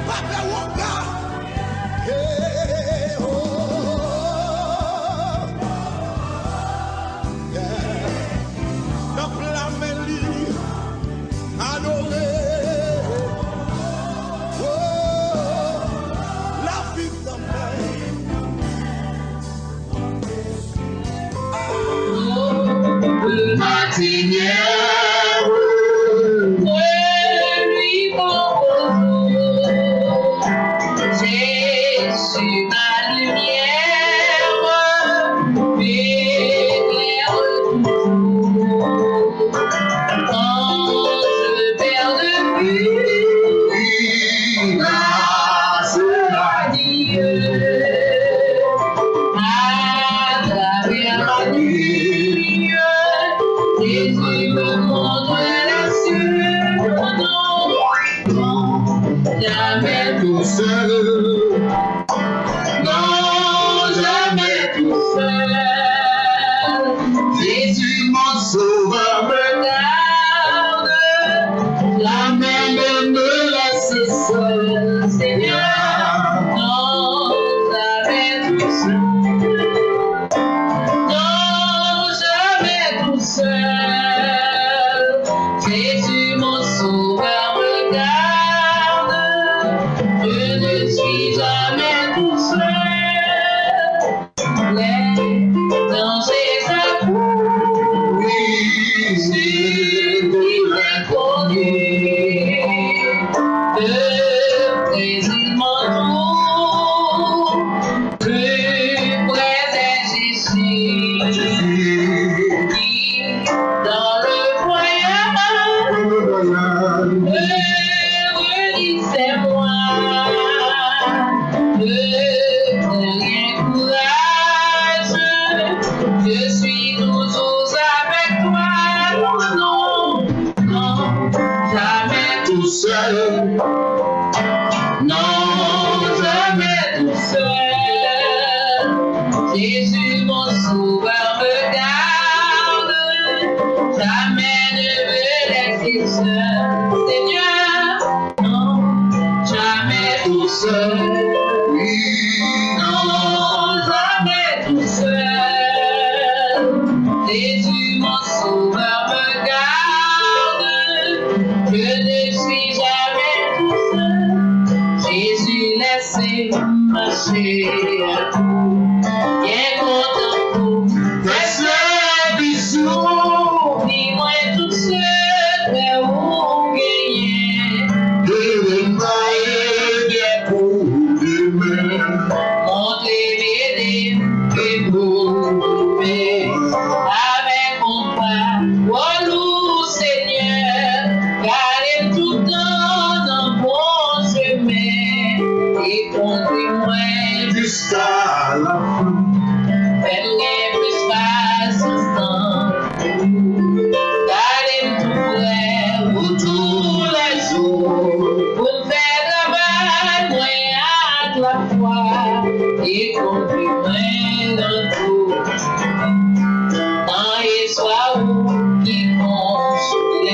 Papa Wonga. Hey, oh, yeah. Dans la mêlée, adoré. Oh, la vie d'un Le matinière. Jamais tout seul, non, jamais tout seul. Jésus, mon sauveur, me garde, jamais ne me laisse seul. Seigneur, non, jamais tout seul, non, jamais tout seul. Jésus, mon sauveur, me garde. Je ne suis jamais tout seul. Les dangers accrus sur l'inconnu. Le plaisir m'entoure. Plus près est Jésus. Qui dans le voyage. C'est moi, ne rien courage, je suis toujours avec toi, non, non, jamais tout seul, non, jamais tout seul, Jésus mon sauveur me garde, jamais ne me laisser seul, Seigneur. Jamais tout seul, oui, non, jamais tout seul. Jésus, mon sauveur, me garde. Je ne suis jamais tout seul. Jésus, laissez marcher à tout. Bien content pour mes bisous. Dis-moi tout seul, mais où gagner. Avec mon pas, oh Seigneur, gardez tout dans bon chemin et conduis-moi jusqu'à la fin. Fais-moi plus patience, gardez tout près pour tous les jours, pour faire travail, moi à la fois et conduis-moi dans tout. Dans les soirs qui consolent,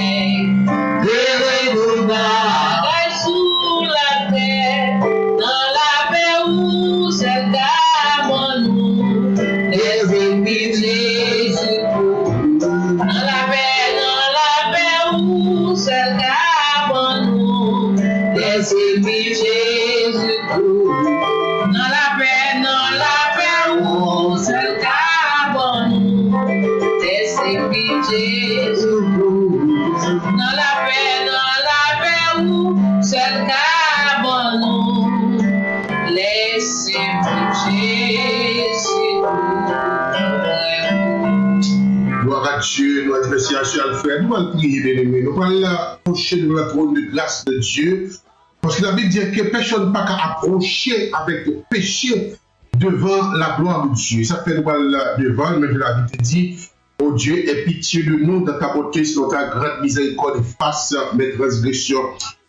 les bagages sous la terre, dans la paix où c'est d'abord nous, les ennemis Jésus. Dans la paix où c'est d'abord nous, les ennemis Jésus. Dans la paix où c'est d'abord nous, les ennemis Jésus. Dans la paix où c'est d'abord nous, les ennemis Jésus. Gloire à Dieu, nous allons merci à Alfred, nous allons prier, bien-aimés. Nous allons approcher de la trône de grâce de Dieu. Parce que la Bible dit que personne n'a pas qu'à approcher avec le péché devant la gloire de Dieu. Ça fait nous devant, mais la Bible dit, oh Dieu, aie pitié de nous dans ta bonté, selon ta grande miséricorde, efface mes transgressions.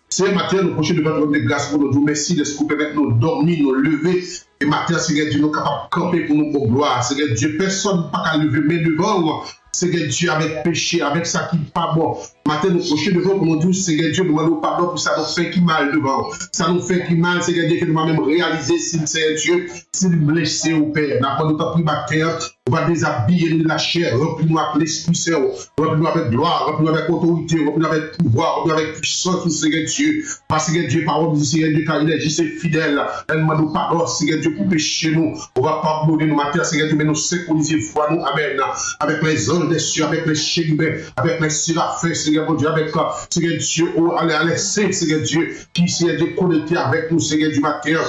C'est matin, nous approchons devant le trône de grâce pour nous dire merci de ce que vous permettez nous dormir, nous lever. Et matin, Seigneur Dieu, nous capables de camper pour nous pour gloire. Seigneur Dieu, personne n'a pas qu'à lever, mais devant, Seigneur Dieu, avec péché, avec ça qui n'est pas bon. Matin, nous procher devant pour nous dire, Seigneur Dieu, nous demandons pardon pour ça nous fait qui mal devant. Ça nous fait qui mal, Seigneur Dieu, que nous avons même réalisé, Seigneur Dieu, si nous blessés au Père. Nous avons pris ma terre, on va déshabiller de la chair, remplis-nous avec l'Esprit Saint, remplis-nous avec gloire, remplis-nous avec autorité, remplis-nous avec pouvoir, remplis-nous avec puissance, Seigneur Dieu. Parce que Dieu, parole du Seigneur Dieu, car il est juste et fidèle. Elle demande pardon, Seigneur Dieu, pour pécher nous. On va pardonner nos matières, Seigneur Dieu, mais nous synchroniser foi, nous, Amen. Avec les anges des cieux, avec les chérubins, avec les séraphins, Seigneur mon Dieu, avec Seigneur Dieu, allez, Seigneur Dieu, qui Seigneur Dieu connecté avec nous, Seigneur du matin.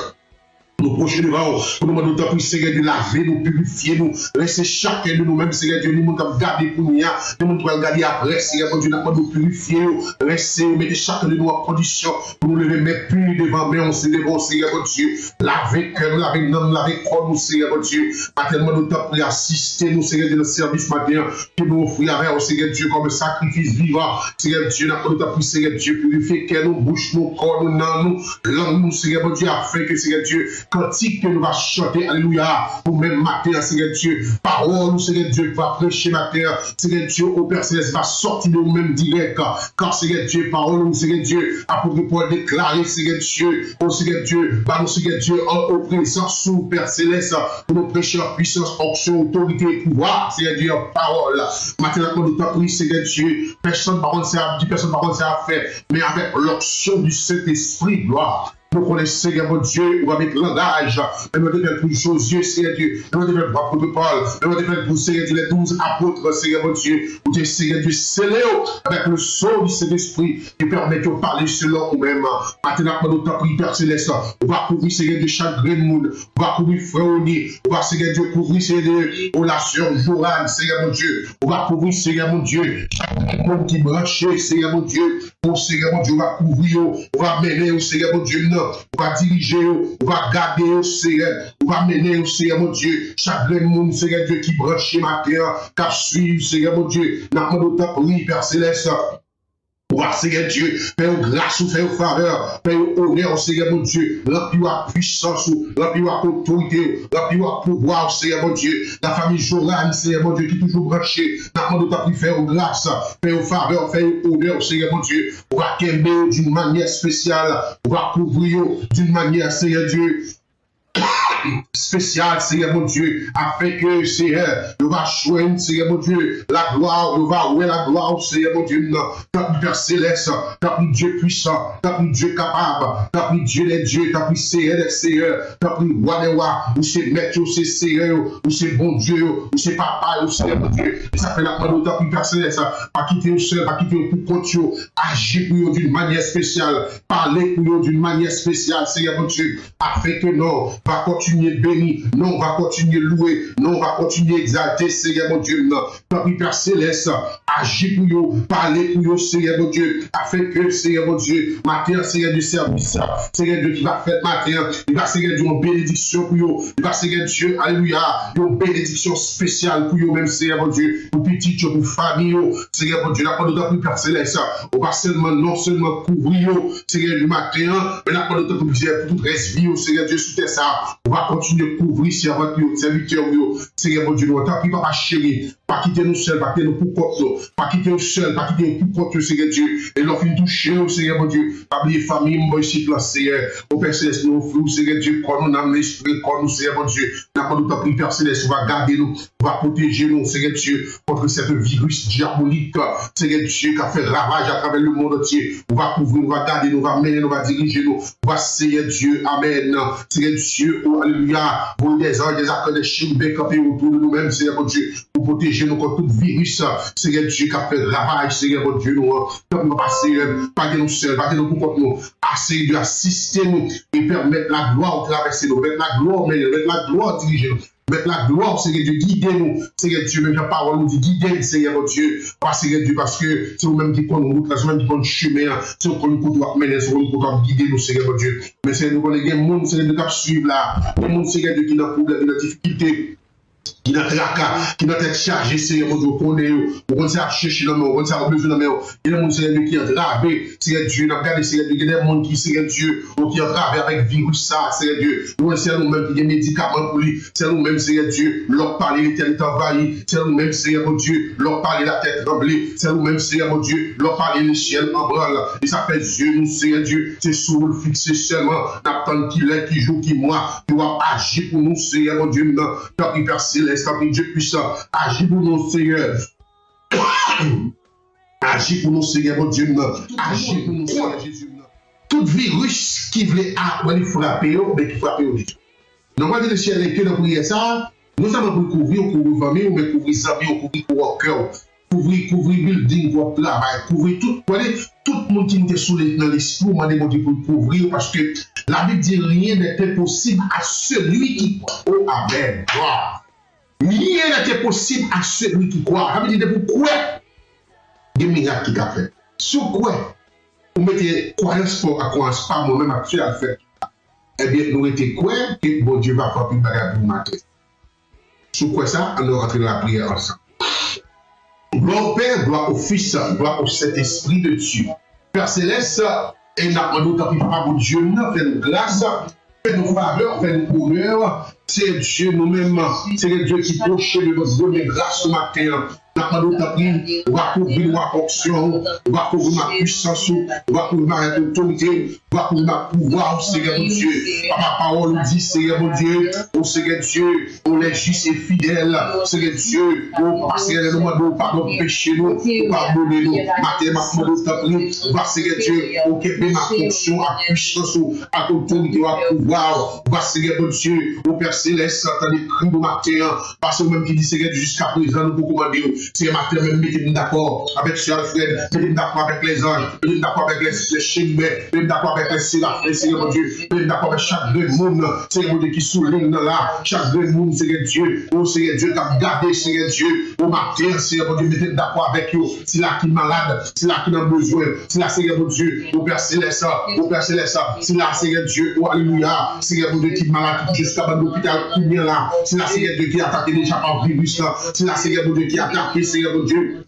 Nous prochains devant, pour nous demander pour Seigneur de laver, nous purifier, nous laisser chacun de nous-mêmes, Seigneur Dieu, nous devons garder pour nous, nous devons garder après, Seigneur Dieu, nous purifier, laisser, mettez chacun de nous en condition pour nous lever, mais plus devant, mais on se lève, Seigneur Dieu, laver cœur, laver l'homme, laver corps, nous, Seigneur Dieu, tellement nous temps pour assister, nous, Seigneur Dieu, le service matin, que nous offrir avec, Seigneur Dieu, comme sacrifice vivant, Seigneur Dieu, nous devons pour Seigneur Dieu, purifier cœur, nous, bouche, nous, corps, nous, dans nous, langue, nous, Seigneur Dieu, afin que, Seigneur Dieu, cantique que nous va chanter, alléluia, pour même matin, Seigneur Dieu, parole, Seigneur Dieu, va prêcher matin, Seigneur Dieu, au Père Céleste, va sortir de nous-mêmes direct, car Seigneur Dieu, parole, Seigneur Dieu, apôtre pour déclarer, Seigneur Dieu, oh Seigneur Dieu, nous, Seigneur Dieu, en présence sous Père Céleste, pour nous prêcher en puissance, onction, autorité et pouvoir, Seigneur Dieu, parole. Maintenant, nous t'en prie, Seigneur Dieu, personne par contre, personne par contre, ça a fait, mais avec l'onction du Saint-Esprit, gloire. Nous connaissons, Seigneur mon Dieu, on va mettre langage, et nous devons faire pour les choses, Seigneur Dieu, nous devons faire pour l'apôtre Paul, nous devons faire pour Seigneur Dieu, les 12 apôtres, Seigneur mon Dieu, où Dieu, Seigneur Dieu, scellé avec le sceau du Saint-Esprit qui permet de parler selon nous-mêmes. Maintenant, nous t'en prie, Père Céleste, on va couvrir, Seigneur Dieu, chaque grain de monde, on va couvrir Frère Oni, on va, Seigneur Dieu, couvrir, Seigneur Dieu, la sœur Joanne, Seigneur mon Dieu, on va couvrir, Seigneur mon Dieu, chaque monde qui branche, Seigneur mon Dieu, oh Seigneur mon Dieu, on va couvrir, on va mêler, Seigneur mon Dieu, on va diriger, on va garder au Seigneur, on va mener au Seigneur mon Dieu, chaque monde, Seigneur Dieu, qui branche ma terre, qui suit, Seigneur mon Dieu, n'a pas de temps, oui, Père Céleste. Pouvoir, Seigneur Dieu, faire grâce ou faire faveur, faire honneur, Seigneur mon Dieu, remplir la puissance, remplir la autorité, remplir la pouvoir, Seigneur mon Dieu, la famille Joran, Seigneur mon Dieu, qui est toujours branchée, n'a pas de temps pour faire grâce, faire faveur, faire honneur, Seigneur mon Dieu, on va qu'aimer d'une manière spéciale, on va couvrir d'une manière, Seigneur Dieu, spécial, Seigneur mon Dieu, afin que, Seigneur, nous va joindre, Seigneur mon Dieu, la gloire, nous va ouer la gloire, Seigneur mon Dieu, tant Père Céleste, tant Dieu puissant, tant Dieu capable, tant Dieu des dieux, tant Seigneur des seigneurs, tant roi des rois, ou c'est maître, ou c'est Seigneur, ou c'est bon Dieu, ou c'est papa, ou Seigneur mon Dieu, et ça fait la parole, tant Père Céleste, pas quitter au seul, pas quitter au pour compte, agir pour eux d'une manière spéciale, parler pour eux d'une manière spéciale, Seigneur mon Dieu, afin que non, va continuer béni, non, on va continuer louer, non, on va continuer exalter, Seigneur mon Dieu, non, tant Père Céleste, agis pour eux, parler pour eux, Seigneur mon Dieu, afin que, Seigneur mon Dieu, matin, Seigneur du service, Seigneur Dieu qui va faire matin, il va, Seigneur Dieu, une bénédiction pour eux, il va, Seigneur Dieu, alléluia, une bénédiction spéciale pour eux, même, Seigneur mon Dieu, pour petit, pour famille, Seigneur mon Dieu, la parole de ton Père Céleste, on va seulement, non seulement couvrir, Seigneur du matin, mais la parole de ton Père, pour tout reste vie, Seigneur Dieu, sous tes ça, on va continuer à couvrir serviteurs, Seigneur mon Dieu, nous t'en prie, papa chéri, pas quitter nous seuls, pas quitter nous pour compte, pas quitter nous seuls, pas quitter nous pour compte, Seigneur Dieu, et leur fin toucher, Seigneur mon Dieu, pas oublier famille, moi ici, là, Seigneur, au Père Céleste, nous offrons, Seigneur Dieu, quand nous avons l'esprit, quand nous, Seigneur mon Dieu, n'a pas de temps pris, Père Céleste, on va garder nous, on va protéger nous, Seigneur Dieu, contre cette virus diabolique, Seigneur Dieu, qui a fait ravage à travers le monde entier, on va couvrir, on va garder nous, on va mener, on va diriger nous, on va, Seigneur Dieu, Amen, Seigneur Dieu, oh, alléluia, vous des anges, des acteurs, des chimères, campés autour de nous-mêmes, Seigneur mon Dieu, pour protéger nous contre tout virus, Seigneur Dieu, qui a fait ravage, Seigneur mon Dieu, nous, comme nous passer, pas de nous seuls, pas de nous pour nous, assez de assister nous et permettre la gloire traverser nous, mettre la gloire, mettre la gloire diriger nous. Mettre la gloire, Seigneur Dieu, guidez-nous, Seigneur Dieu, même la parole nous dit, guidez-nous, Seigneur mon Dieu, Seigneur Dieu, parce que c'est vous-même qui connaissez route, c'est vous-même qui connaissez chemin, c'est vous-même qui connaissez mener, c'est vous-même qui connaissez guider-nous, Seigneur mon Dieu. Mais Seigneur, nous connaissons des gens, Seigneur Dieu, qui suivent là, des gens, Seigneur Dieu, qui ont des problèmes, des difficultés. qui n'a tracas, qui n'a tête chargée, Seigneur mon Dieu, qu'on est, on s'est cherché dans nous, on s'est besoin de nous, il y a des gens, Seigneur, qui ont entravé, Seigneur Dieu, nous regardons, Seigneur Dieu, il y a des gens qui, Seigneur Dieu, qui ont entravé avec virus, ça, Seigneur Dieu, nous, c'est nous-mêmes qui avons des médicaments pour lui, c'est nous-mêmes, Seigneur Dieu, leur parler, l'éternité envahie, c'est nous-mêmes, Seigneur mon Dieu, leur parler, la tête tremblée, c'est nous-mêmes, Seigneur mon Dieu, leur parler, les ciels en branle, et ça fait Dieu, nous, Seigneur Dieu, c'est sous le fixé seulement, n'attend qu'il est, qui joue, qui moi, qui va agir pour nous, Seigneur mon Dieu, tant qu'il Père Céleste, tant qu'il Dieu puissant, agis pour nous, Seigneur. Agis pour nous, Seigneur, mon Dieu. Agis pour nous, Seigneur Jésus. Tout virus qui voulait frapper, mais qui frappe au dit. Nous allons dire le ciel est que dans prière ça, nous avons pour couvrir, couvrir famille, mais couvrir famille, couvrir pour cœur, couvrir building, pour travail, couvrir tout le monde qui était sous dans l'esprit, on demande pour couvrir parce que la Bible dit rien n'était possible à celui qui croit. Oh, amen. Wow. Rien n'était possible à celui qui croit. Ça veut dire pourquoi des miracles qui a fait. Sur quoi vous mettez croyance à croyance pas moi-même à faire à faire. Eh bien, nous étions quoi que bon Dieu va faire une bagarre pour matin. Sur quoi ça, on va rentrer dans la prière ensemble. Gloire au Père, gloire au Fils, gloire au Saint-Esprit de Dieu. Père Céleste, et nous avons tant pis pas pour Dieu, nous faisons grâce, fais-nous faveur, fais-nous honneur. C'est Dieu nous-mêmes, c'est le Dieu qui touche de notre donner grâce au matin. Nous avons tant pis, on va couvrir ma fonction, on va couvrir ma puissance, on va couvrir ma autorité, on va couvrir ma pouvoir, Seigneur mon Dieu. Par ma parole, dit, Seigneur mon Dieu, oh Seigneur Dieu, on est juste et fidèle, Seigneur Dieu, oh Seigneur, nous demandons pardon pour pécher nous, pardonnez nous, matin, ma demande tant pis, va Seigneur Dieu, oh que ma fonction, à puissance, à autorité, à pouvoir, va Seigneur mon Dieu, oh Père Céleste, t'as des cris de matin, parce que même qui dit Seigneur jusqu'à présent, nous pouvons commander. C'est matin, même mettez-nous d'accord avec Sœur Alfred, mettez-nous d'accord avec les anges, mettez-nous d'accord avec les chimères, mettez-nous d'accord avec les séraphins, Seigneur mon Dieu, mettez-nous d'accord avec chaque monde, Seigneur mon Dieu, qui souligne là, chaque monde, Seigneur Dieu, oh Seigneur Dieu, t'as gardé, Seigneur Dieu, au matin, Seigneur mon Dieu, mettez-nous d'accord avec eux, c'est là qui est malade, c'est là qui a besoin, c'est là, Seigneur mon Dieu, au Père Céleste, c'est là, Seigneur Dieu, oh Alléluia, Seigneur mon Dieu, qui est malade, jusqu'à l'hôpital, qui vient là, c'est là, Seigneur Dieu, qui a attaqué déjà par virus là, c'est là, Seigneur mon Dieu, qui a attaqué, Seigneur mon Dieu.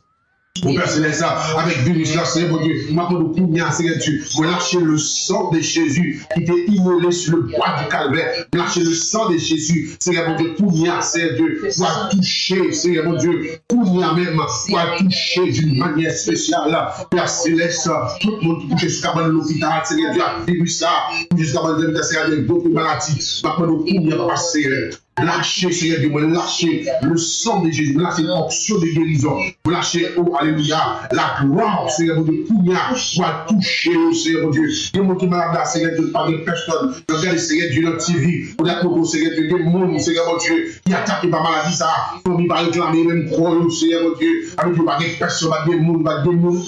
Mon Père Céleste, avec virus là, Seigneur mon Dieu, maintenant nous prions, Seigneur Dieu, pour lâcher le sang de Jésus qui était immolé sur le bois du calvaire, lâcher le sang de Jésus, Seigneur mon Dieu, prions, Seigneur Dieu, pour toucher, Seigneur mon Dieu, prions même, pour toucher d'une manière spéciale, Père Céleste, tout le monde qui touche jusqu'à l'hôpital, Seigneur Dieu, a virus là, jusqu'à d'autres maladies, maintenant nous prions, Papa Céleste. Lâchez, Seigneur Dieu, lâchez le sang de Jésus, lâchez l'onction de guérison, lâchez, oh Alléluia, la gloire, Seigneur mon Dieu, pour toucher, Seigneur mon Dieu. Dieu, mon qui malade là, Seigneur Dieu, pas de personne, regardez, Seigneur Dieu, notre TV, pour la coco, Seigneur Dieu, des monde, Seigneur mon Dieu, qui attaque par maladie, ça, pour ne pas réclamer même croix, Seigneur mon Dieu, avec vous, pas de personne, pas de monde, avec vous,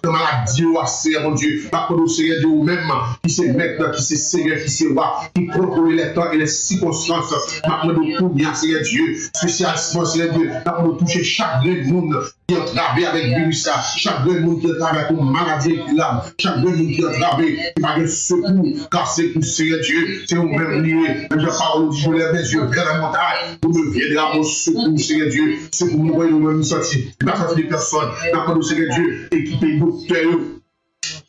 de maladie, Seigneur mon Dieu, pas pour nous, Seigneur Dieu, ou même, qui se mettent, qui se Seigneur, qui se voit, qui contrôle les temps et les circonstances. Maintenant, nous prions, Seigneur Dieu, spécialement, Seigneur Dieu, nous toucher chaque monde qui est travé avec virus, chaque monde qui est travé avec une maladie, chaque monde qui est travé, qui va de secours, car c'est pour Seigneur Dieu, c'est nous-mêmes liés. Je parle, je lève les yeux vers la montagne, vous me viendrez à mon secours, Seigneur Dieu, c'est pour nous voyons nous-mêmes sortir. Il va sortir des personnes, maintenant, Seigneur Dieu, équipez nos cœurs.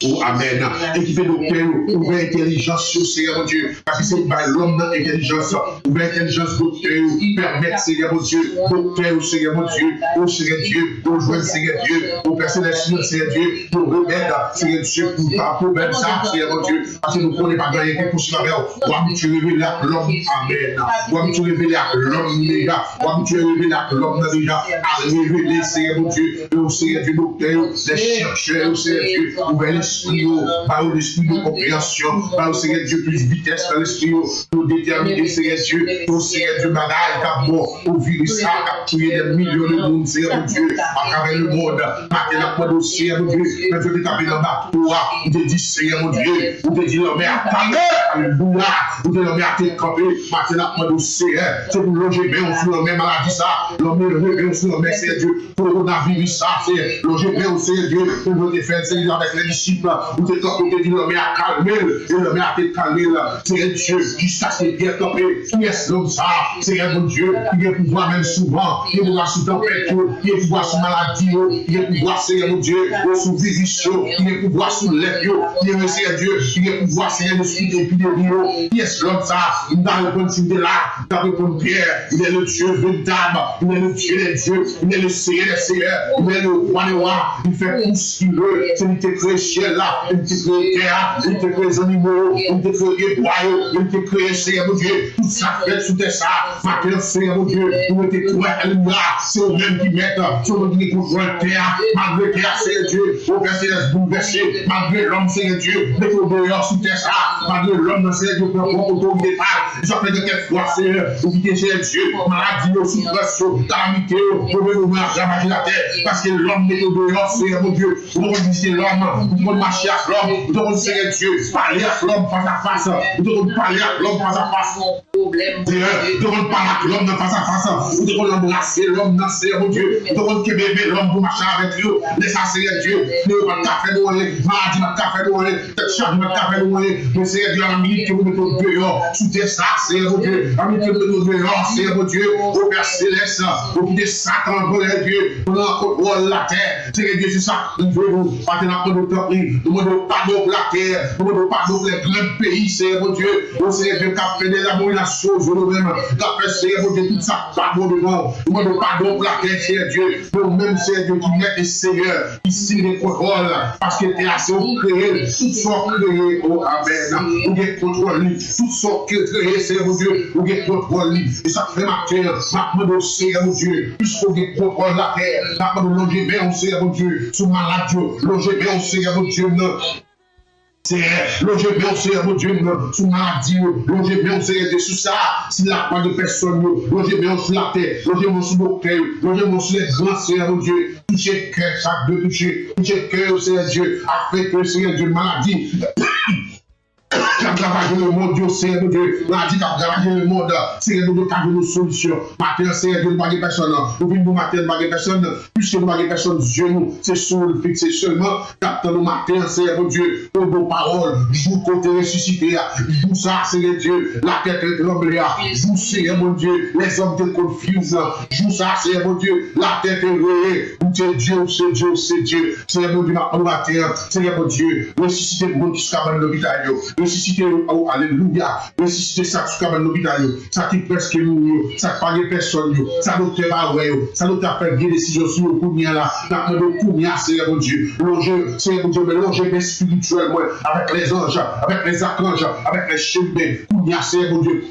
Oh, amen. Équipez nos cœurs, ouvrez intelligence, Seigneur mon Dieu, parce que c'est par l'homme d'intelligence, ouvrez intelligence, nos cœurs, permettez, Seigneur mon Dieu, nos cœurs, Seigneur mon Dieu, oh Seigneur Dieu, nous joindre, Seigneur Dieu, aux personnes Seigneur Dieu, nous remettre, Seigneur Dieu, pour pas problème ça, Seigneur mon Dieu, parce que nous ne connaissons pas gagner quelque chose avec vous. Ou à tu révéler à l'homme, amen. Ou à tu révéler à l'homme, déjà, ou à tu révéler à l'homme, déjà, à révéler, Seigneur mon Dieu, oh Seigneur Dieu, nos cœurs, les chercheurs, Seigneur Dieu, ouvrez l'esprit, par l'esprit de compréhension, par le Seigneur Dieu, plus vitesse dans l'esprit, pour déterminer, Seigneur Dieu, au Seigneur Dieu, bagaille, d'abord, au virus, à tuer des millions de monde, Seigneur Dieu, à travers le monde, matin, la pointe au Seigneur Dieu, mais je vais taper dans ma toi, vous te dis, Seigneur mon Dieu, vous te dis, l'homme est à ta mère, alléluia, vous te l'homme est à te camper, matin, la pointe au Seigneur, c'est pour loger bien, sur l'homme maladie, ça, l'homme est bien, sur l'homme, Seigneur Dieu, coronavirus, ça, c'est loger bien, Seigneur Dieu, pour vous te faire, Seigneur, avec les disciples. principe, où tu es campé, dit l'homme à calmer, et l'homme à te calmer, c'est Dieu qui s'assied bien campé. Qui est l'homme ça? C'est un bon Dieu qui a pouvoir même souvent, qui a pouvoir sous tempête, qui a pouvoir sous maladie, qui a pouvoir, c'est un Dieu, sous vision, qui a pouvoir sous l'épio, qui est c'est Dieu, qui a pouvoir, c'est un esprit d'épidémie. Qui est l'homme ça? Il va répondre s'il est là, il va répondre Pierre, il est le Dieu véritable, il est le Dieu des dieux, il est le Seigneur des seigneurs, il est le roi des rois, il fait tout ce qu'il veut, c'est lui qui a créé ciel là, il t'a créé terre, il t'a créé les animaux, il t'a créé bois, il t'a créé, Seigneur mon Dieu, tout ça fait sous tes ça, maintenant, Seigneur mon Dieu, il t'a créé, alléluia, c'est eux-mêmes qui mettent, c'est eux-mêmes qui contrôlent terre, malgré terre, Seigneur Dieu, au verset laisse bouleverser, malgré l'homme, Seigneur Dieu, les dehors sous tes ça, malgré l'homme, Seigneur Dieu, pour autorité, ils ont fait de quelle foi, Seigneur, vous dites, Seigneur Dieu, maladie, souffrance, calamité, gouvernement, ravager la terre, parce que l'homme n'est au dehors, Seigneur mon Dieu, vous devez visiter l'homme, vous devez marcher avec l'homme, vous devez, Seigneur Dieu, parler avec l'homme face à face, vous devez parler avec l'homme face à face, vous devez parler avec l'homme face à face, vous devez l'embrasser l'homme, Seigneur mon Dieu, vous devez bébé l'homme pour marcher avec lui, laissez Seigneur Dieu, ne pas café noir, maladie, pas café noir, tête charge, pas café noir, mais Seigneur Dieu, la minute que vous mettez au dehors, sous tes sacs, Seigneur mon Dieu, la minute que vous mettez au dehors, Seigneur mon Dieu, au Père Céleste, au pied de Satan, Seigneur Dieu, pour l'encontre la terre, Seigneur Dieu, c'est ça, nous voulons, maintenant, pour nous templer, nous demandons pardon pour la terre, nous demandons pardon pour les grands pays, Seigneur mon Dieu, au Seigneur Dieu, qui a fait des abominations, nous-mêmes, qui a fait, Seigneur mon Dieu, tout ça, pardon de nous, nous demandons pardon pour la terre, Seigneur Dieu, nous-mêmes, Seigneur Dieu, qui met les seigneurs, qui signe les contrôles, parce que t'es assez créé, tout soit créé, oh Amen, ou bien contrôle, tout soit créé, Seigneur mon Dieu, ou bien contrôle, et ça fait ma terre, maintenant, Seigneur mon Dieu, puisqu'on contrôle la terre, maintenant, loger bien, Seigneur mon Dieu, sous maladie, loger bien, Seigneur mon Dieu, c'est loger bien, Seigneur mon Dieu, sous maladie, loger bien, Seigneur Dieu, sous ça, s'il n'y a pas de personne, loger bien sur la terre, loger bien sur nos cœurs, loger bien sur les grands, Seigneur mon Dieu, toucher cœur, chaque deux toucher cœur, Seigneur Dieu, afin que, Seigneur Dieu, maladie, qui a gravagé le monde, Dieu, Seigneur Dieu, maladie qui a gravagé le monde, Seigneur Dieu, qui a une solution. Maintenant, Seigneur Dieu, nous ne personne. Nous venons matin, nous ne personne. Puisque nous ne personne, Dieu, nous, c'est sur le fixé seulement. Quand nous matin, Seigneur Dieu, pour nos paroles, joue côté ressuscité, joue ça, Seigneur Dieu, la tête est tremblée, joue, Seigneur mon Dieu, les hommes te confusent, joue ça, Seigneur mon Dieu, la tête est réée, c'est Dieu, c'est Dieu, c'est Dieu, Seigneur mon Dieu, nous matin, Seigneur mon Dieu, ressusciter le monde qui se cache dans l'hôpital, ressusciter, oh, alléluia, ressusciter ça qui se cache dans l'hôpital, ça qui presque nous, ça qui parle personne, ça nous fait mal, ça nous fait bien décision sur le combien là, dans le combien, Seigneur mon Dieu, longer, Seigneur mon Dieu, mélanger bien spirituellement avec les anges, avec les archanges, avec les chérubins, combien, Seigneur mon Dieu.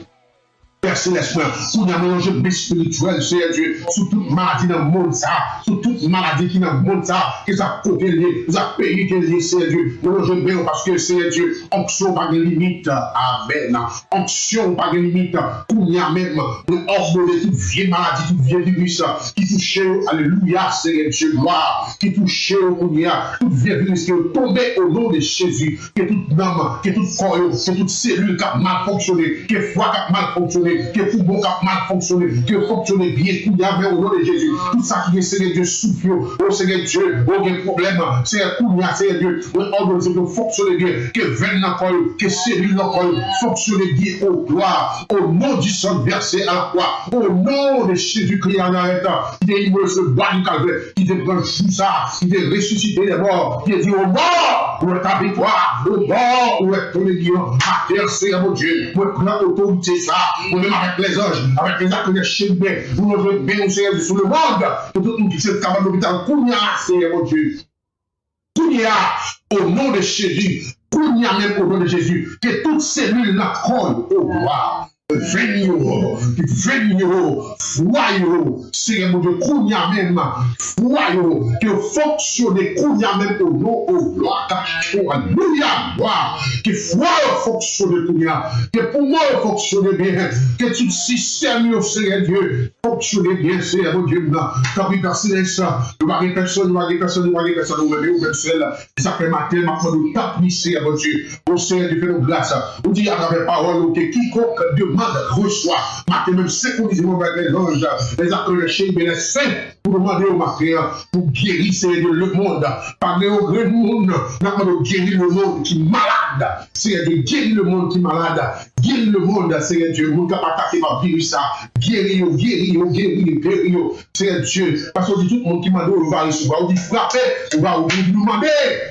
Père Céleste, pour nous mélanger bien spirituel, Seigneur Dieu, sur toute maladie dans le monde, ça, sur toute maladie qui dans le monde, ça, que ça côté lié, vous avez payé que lié, Seigneur Dieu, mélanger bien parce que, Seigneur Dieu, onction pas de limite, amen, onction pas de limite, pour nous même, nous ordonner toute vieille maladie, toute vieille virus, qui touche, alléluia, Seigneur Dieu, gloire, qui touche, toute vieille virus, qui est tombée au nom de Jésus, que toute âme, que toute corps, que toute cellule qui a mal fonctionné, que foi qui a mal fonctionné, que tout bon cap mal fonctionné, que fonctionne bien, tout y avait au nom de Jésus. Tout ça qui est Seigneur Dieu souffle, oh Seigneur Dieu, aucun problème, Seigneur Dieu, ordonne que fonctionne bien, que veine encore, que cellule encore fonctionne bien, oh gloire, au nom du sang versé à la croix, au nom de Jésus-Christ en arrêtant, qui est immolé sur le bois du calvaire, qui te prend tout ça, qui te ressuscité les morts, qui est dit au mort, où est ta victoire, au mort, où est ton aiguillon, à terre, Seigneur mon Dieu, où est prendre autorité ça, même avec les anges, avec les actes de chérubins, vous nous devez bien Seigneur sur le monde, pour tout le monde qui s'est capable de l'hôpital, Kounia, Seigneur mon Dieu. Kounia, au nom de Jésus, Kounia même au nom de Jésus, que toute cellule n'a colle au gloire. Venio, foyo, Seigneur mon Dieu, Kounia même, foyo, que fonctionne, Kounia même au nom, au gloire, alléluia, gloire, que foyo fonctionne, Kounia, que pour moi fonctionne bien, que tout système, Seigneur Dieu, fonctionne bien, Seigneur mon Dieu, quand il personne, nous ne personne, nous même seul, ça fait matin, maintenant nous tapons, Seigneur mon Dieu, au Seigneur Dieu, fais-nous grâce, nous dit à la parole, que quiconque demande, reçoit, matin même synchronisement avec les anges, les acteurs, les chérubins, les saints, pour demander au matin, pour guérir Seigneur le monde. Par le grand monde, nous avons guéri le monde qui est malade. Seigneur Dieu, guéris le monde qui est malade. Guéris le monde, Seigneur Dieu, nous avons attaqué par virus. Guéris, Seigneur Dieu. Parce qu'on dit tout le monde qui m'a dit, on va aller on dit frapper, on va nous demander,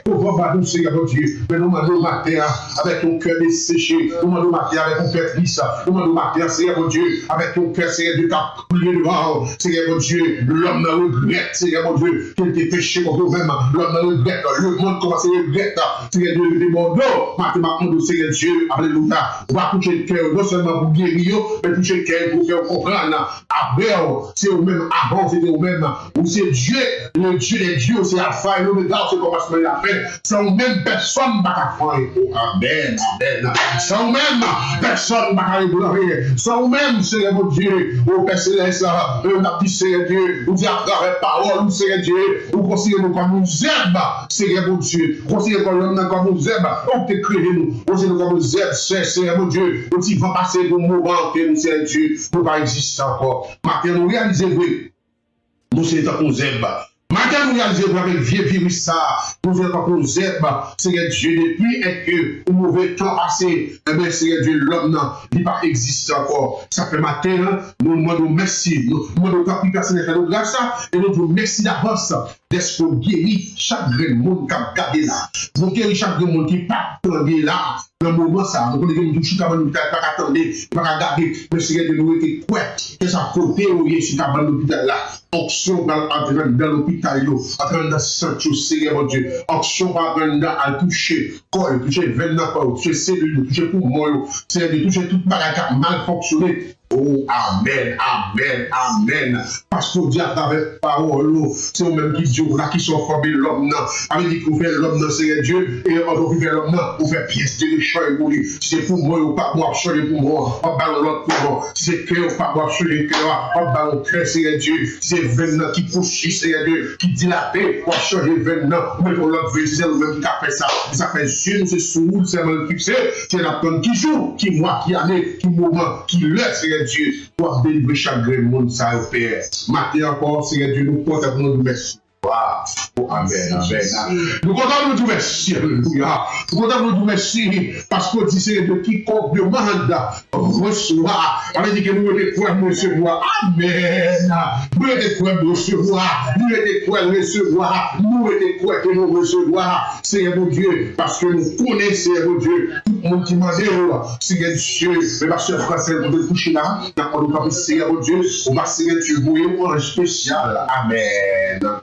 on va nous, Seigneur Dieu. Mais nous demandons au matin avec ton cœur desséché, nous demandons au matin avec ton cœur triste, nous demandons au matin, Seigneur Dieu, avec ton cœur, Seigneur Dieu, qui a coulé devant, Seigneur Dieu, l'homme regrette, Seigneur Dieu, qu'il t'ait péché contre nous-mêmes, l'homme regrette, le monde commence à regretter, Seigneur Dieu, le monde, mathématiquement, Seigneur Dieu, alléluia, on va toucher le cœur, non seulement pour guérir, mais toucher le cœur pour faire comprendre, après, c'est vous-même, avant, c'est vous-même, ou c'est Dieu, le Dieu des dieux, c'est Alpha et l'Oméga, c'est commencement de la fin, sans vous-même, personne ne va faire. Amen, amen. Sans vous-même, personne ne va faire. Sans vous-même, Seigneur mon Dieu, au Père Céleste, on a dit, Seigneur Dieu, vous dites à travers parole, Seigneur Dieu, vous considérez-nous comme nous aime, Seigneur mon Dieu, considérez-nous comme nous aime, on te crée nous, considérez-nous comme nous aime, Seigneur mon Dieu, on dit, va passer nos moments que nous, Seigneur Dieu, nous pas exister encore. Maintenant, nous réalisons, oui, nous, c'est tant qu'on aime. Maintenant, nous réalisons avec vieux virus, ça, nous sommes tant qu'on aime, Seigneur Dieu, depuis que le mauvais temps passé, eh bien, Seigneur Dieu, l'homme, il pas existé encore. Ça fait matin, nous demandons merci, nous demandons que plus personne fait notre grâce, et nous disons merci d'avance d'être guéri chaque monde qui a gardé là. Nous guérir chaque monde qui pas attendu là. Dans le moment, ça, nous connaissons tout ce qu'on ne peut pas attendre, pas regarder, mais Seigneur Dieu, nous était quoi, que ça côté où il y a l'hôpital là. Onction dans l'hôpital, en train de sentir, Seigneur mon Dieu. Onction va prendre à toucher corps, toucher venin, toucher cellules, toucher poumon, Seigneur Dieu, toucher toute bagage qui a mal fonctionné. Oh, amen, amen, amen. Parce qu'on dit à travers parole, c'est eux-mêmes qui disent là qui sont formés l'homme, avec dit qu'on fait l'homme, Seigneur Dieu, et on fait l'homme, on fait pièce de l'échange et mourir. Si c'est pour moi, ou pas moi, changer pour moi, on ballon l'autre pour moi. Si c'est cœur, ou pas moi, changer cœur, on ballon cœur, Seigneur Dieu. Si c'est venin qui couche, Seigneur Dieu, qui dilate, on changer venin, mais pour l'autre venin, c'est nous-mêmes qui a fait ça. Ça fait Dieu, c'est sous, c'est mal fixé, c'est la personne qui joue, qui mois, qui année, qui moment, qui l'heure, Seigneur Dieu, pour délivrer chaque grand monde, ça, au Père. Maintenant encore, Seigneur Dieu, nous comptons pour nous merci. Oh, amen, amen. Nous comptons nous merci, alléluia. Nous comptons nous merci, parce qu'on dit, Seigneur Dieu, quiconque demande, recevoir. On a dit que nous étions prêts à recevoir. Amen. Nous étions prêts à recevoir. Nous étions prêts à recevoir. Nous étions prêts à nous recevoir. Seigneur mon Dieu, parce que nous connaissons, Seigneur mon Dieu, tout le monde qui m'a dit, Seigneur Dieu, mais ma soeur française, on va coucher là, on va Seigneur mon Dieu, on va Seigneur Dieu, vous voyez, un spécial. Amen.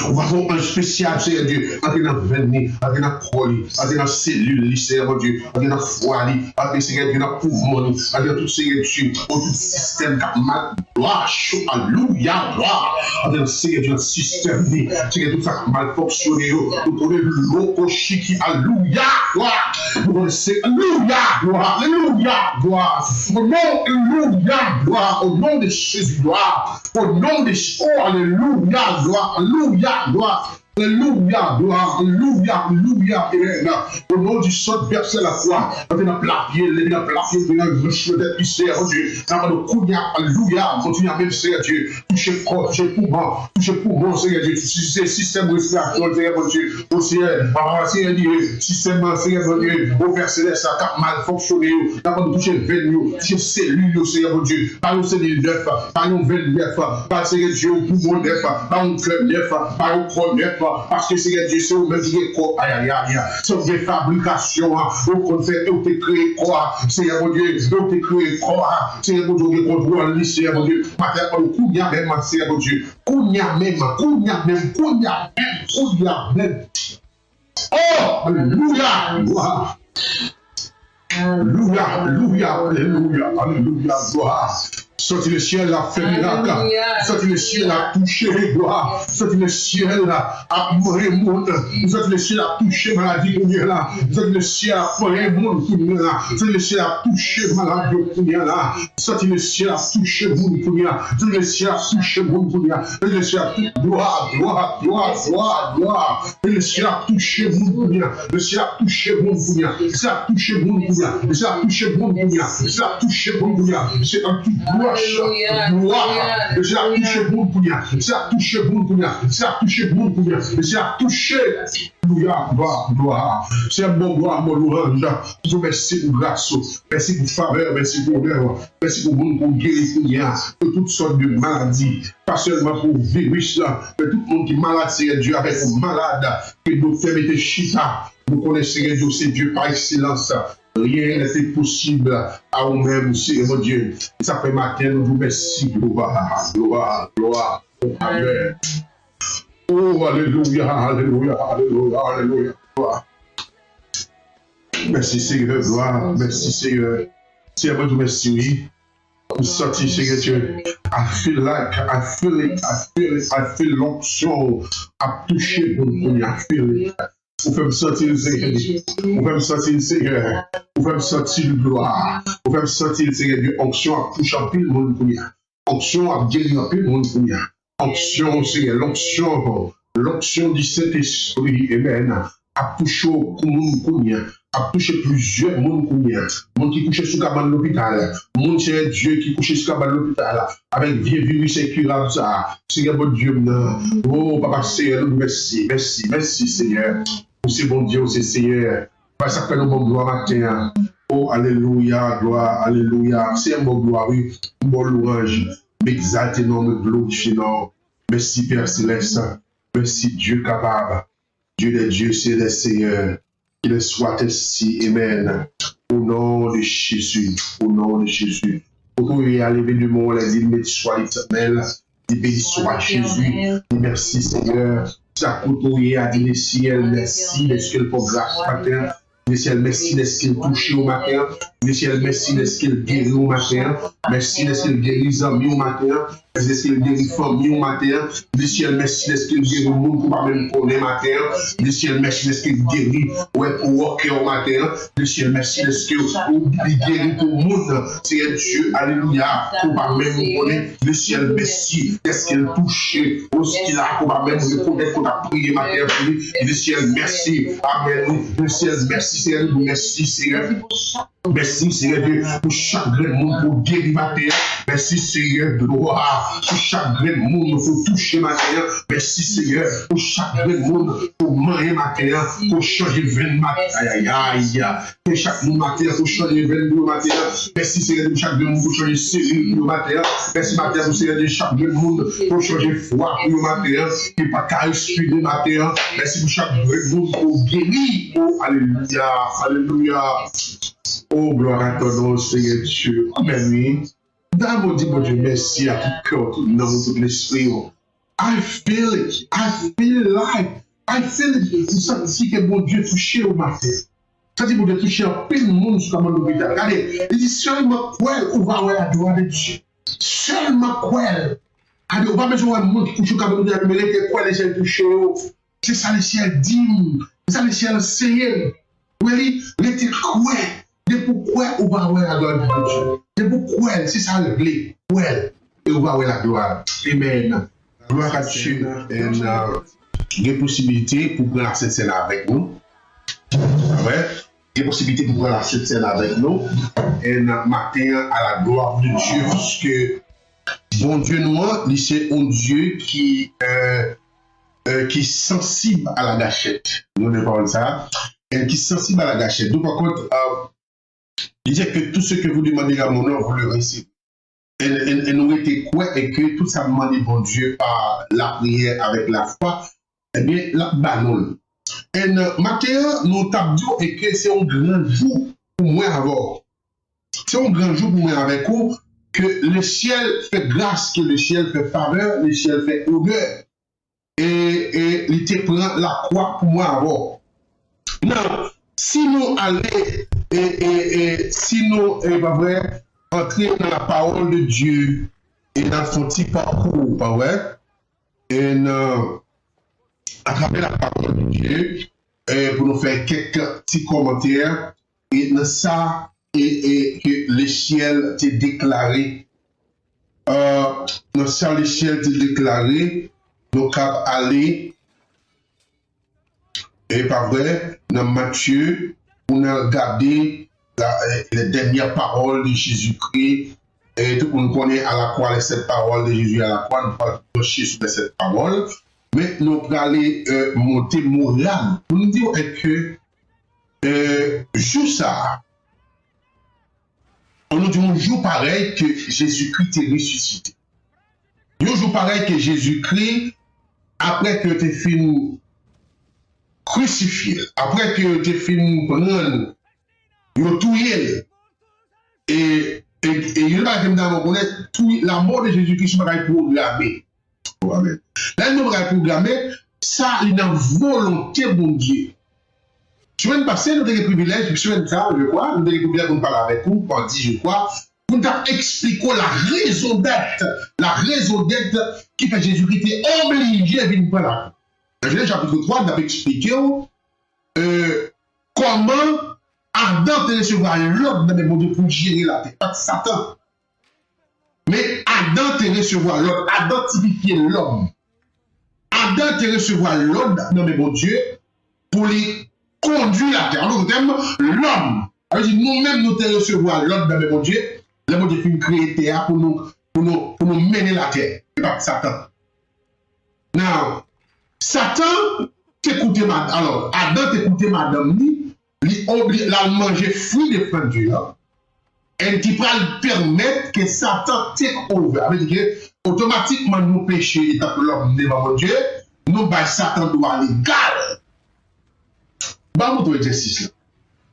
On va voir un spécial, Seigneur Dieu, entre dans le venir, entre dans le colis, entre dans la cellule, Seigneur Dieu, entre dans le foie, entre Seigneur Dieu, dans le poumon, entre dans tout Seigneur Dieu, tout système qui a mal, gloire, alléluia, gloire, entre Seigneur Dieu, le système, Seigneur tout ça mal fonctionné, nous connaissons l'eau, chiki, alléluia, gloire, nous connaissons, alléluia, gloire, alléluia, gloire, au nom, alléluia, gloire, au nom de Jésus, gloire, au nom de Jésus, alléluia, gloire. Alléluia, gloire. Alléluia, gloire, alléluia, alléluia, amen. Au nom du saint verset la foi, on est dans le plapier, dans le cheveu d'être pissé, mon Dieu. Dans le couillard, alléluia, continue à même, Seigneur Dieu. Toucher corps, toucher poumon, Seigneur Dieu. Toucher système respiratoire, Seigneur mon Dieu. Aussi, Seigneur Dieu, système, Seigneur mon Dieu. Au verset de ça, cap mal fonctionné, d'abord toucher veine, toucher cellule, Seigneur mon Dieu. Par une cellule neuf, par une veine neuf, par Seigneur Dieu, au poumon neuf, par un cœur neuf, par un corps neuf. Parce que Seigneur Dieu, c'est vous-même qui est quoi? Aïe, c'est des fabrications. Vous connaissez, vous avez créé quoi? Seigneur mon Dieu, vous avez créé quoi? Seigneur mon Dieu, vous avez contrôlé, Seigneur mon Dieu. Maintenant, Kounia même, Seigneur mon Dieu. Kounia même. Oh, alléluia, gloire. Alléluia, gloire. Sorti le ciel a fait miracle. Sorti le ciel a touché gloire. Sorti le ciel a mourir monde. Sorti le ciel a touché maladie pour là. Sorti le ciel a mourir monde pour là. Sorti le ciel a touché maladie pour là. Sorti le ciel a touché monde pour là. Sorti le ciel a touché monde pour là. Sorti le ciel a touché gloire. Le ciel a touché monde pour là. Le ciel a touché monde pour là. Le ciel a touché monde pour là. Le ciel a touché monde pour là. Le ciel a touché monde pour là. Le ciel a touché monde pour là. Gloire, je l'ai touché touché le monde, c'est à toucher le monde, c'est à toucher le monde, c'est à toucher. Alléluia, gloire. C'est un bon gloire, mon louange. Je vous remercie pour grâce, merci pour faveur, merci pour honneur, merci pour monde pour guérir de toutes sortes de maladies. Pas seulement pour virus, mais tout le monde qui est malade, c'est Dieu avec un malade, que nos frères étaient chita. Vous connaissez Dieu, c'est Dieu par excellence. Rien n'était possible à vous-même, c'est mon Dieu. Et ça fait matin, nous vous remercions. Gloire. Amen. Oh, alléluia. Gloire. Merci Seigneur, gloire. Merci Seigneur. Seigneur, je vous remercie, oui. Vous sentez, Seigneur Dieu. I feel l'onction à toucher mon I feel it. Vous faites me sentir le Seigneur. Vous faites me sentir le Seigneur. Vous faites me sentir le gloire. Vous faites me sentir le Seigneur Dieu. Onction à toucher un peu le monde. Onction à guérir un peu le monde. Onction, Seigneur. L'onction du Saint-Esprit. Amen. À toucher au monde. À toucher plusieurs mondes. Monde qui couche sous cabane de l'hôpital. Monde, c'est Dieu qui couche sous cabane de l'hôpital. Avec vieux virus incurable. Seigneur, mon Dieu. Oh, Papa, Seigneur, merci, Seigneur. C'est bon Dieu, c'est Seigneur. Ça fait nos bonnes gloires matin. Oh, alléluia, gloire, alléluia. C'est un bon gloire, oui. Un bon louange. M'exalte, non, me glorifie, non. Merci, Père Céleste. Merci, Dieu capable. Dieu des dieux, c'est le Seigneur. Qu'il soit ainsi. Amen. Au nom de Jésus. Au nom de Jésus. Pour y arriver du monde, les îles, béni soit l'éternel. Béni soit Jésus. Merci, Seigneur. Ça coûte à dire ciel, merci, est-ce qu'elle pour grâce matin. Le ciel, merci, est-ce qu'elle touche au matin. Le ciel, merci, est-ce qu'elle guérit au matin. Merci, est-ce qu'elle guérit les amis au matin. Est-ce qu'elle guérit les familles au matin. Le ciel, merci, est-ce qu'elle guérit le monde pour pas même connaître matin. Le ciel, merci, est-ce qu'elle guérit pour walker au matin. Le ciel, merci, est-ce qu'elle guérit tout le monde. C'est Dieu, alléluia, pour pas même connaître. Le ciel, merci, est-ce qu'elle touche au ce qu'il a pour pas même reconnaître qu'on a prié matin. Le ciel, merci, amen. Le ciel, merci, Seigneur, merci, Seigneur. Merci Seigneur Dieu pour chaque grand monde pour guérir ma terre. Merci Seigneur de gloire pour chaque grand monde pour toucher ma terre. Merci Seigneur pour chaque grand monde pour manger ma terre, pour changer veine ma terre. Aïe. Pour chaque monde ma terre pour changer veine de ma terre. Merci Seigneur pour chaque grand monde pour changer cellule de ma terre. Merci ma terre pour Seigneur de chaque grand monde pour changer foi pour ma terre. Qui pas qu'à respirer ma terre. Merci pour chaque grand monde pour guérir. Oh alléluia. Oh, gloire à ton nom, Seigneur Dieu. Amen, oui. Dans mon Dieu, merci à tout cœur, tout nom, tout l'esprit. I feel it. I feel it. Vous sentez que mon Dieu touché au matin. Ça dit, mon Dieu touché un peu de monde sur le l'hôpital. Regardez, il dit seulement quoi, on va avoir la gloire de Dieu. Seulement quoi. On va mettre un monde qui couche au cabane de l'hôpital, mais quoi les ciels touchés. C'est ça les ciels dîmes. C'est ça les ciels seigneurs. Oui, l'été quoi. Et pourquoi on va avoir la gloire de Dieu? Et pourquoi? C'est ça le blé. Et on va avoir la gloire. Amen. Gloire à Dieu. Il y a une possibilité pour prendre cette scène avec nous. Il y a une possibilité pour prendre cette scène avec nous. Et matin à la gloire de Dieu. Parce que bon Dieu nous, c'est un Dieu qui est sensible à la gâchette. Nous ne parlons ça. Et qui est sensible à la gâchette. Donc par contre, il dit que tout ce que vous demandez à mon nom, vous le recevez. Et nous étions quoi et que tout ça demandé bon Dieu par la prière avec la foi, eh bien, la banon. Et matin, nous t'abdions et que c'est un grand jour pour moi avoir. C'est un grand jour pour moi avec vous que le ciel fait grâce, que le ciel fait faveur, le ciel fait honneur. Et il te prend la croix pour moi avoir. Non, si nous allons si nous pas vrai, entrer dans la parole de Dieu et dans son petit parcours, pas vrai, et à travers la parole de Dieu, pour nous faire quelques petits commentaires, et dans ça, et que le ciel t'est déclaré, dans ça, le ciel t'est déclaré, donc à aller, et pas vrai, dans Matthieu, on a regardé les dernières paroles de Jésus-Christ Et tout le monde connaît à la croix les 7 paroles de Jésus à la croix. Nous ne pouvons pas toucher sur les 7 paroles. Mais nous allons aller monter moral. Pour nous dire que juste ça, on nous dit un jour pareil que Jésus-Christ est ressuscité. Un jour pareil que Jésus-Christ, après que tu es fini crucifié, après que tu es fini prendre, il tué. Et il va reconnaître la mort de Jésus-Christ va programmée. Là, il va programmer ça, il a une volonté de mon Dieu. Je viens de passer, nous avons des privilèges, je viens de ça, je crois, nous avons des privilèges pour parler avec vous, pour dire, je crois, pour nous expliquer la raison d'être qui fait Jésus-Christ était obligé de venir prendre la. Dans Genèse chapitre 3, nous avons expliqué comment Adam te recevoir l'ordre de mon Dieu pour gérer la terre, pas Satan. Mais Adam te recevoir l'ordre, Adam typifier l'homme. Adam te recevoir l'ordre de mon Dieu pour les conduire la terre. En d'autres termes, l'homme. Alors, nous-mêmes, nous te recevoir l'ordre de mon Dieu, le mon Dieu fait créer terre pour nous mener la terre. Et pas Satan. Now, Satan t'écoutait madame. Alors, Adam t'écoutait madame il a mangé fruit de fin Dieu. Et qui va permettre que Satan take over. Ça veut dire que automatiquement nous péchons et l'homme devant mon Dieu, nous bah Satan doit légal. Bah mon exercice là.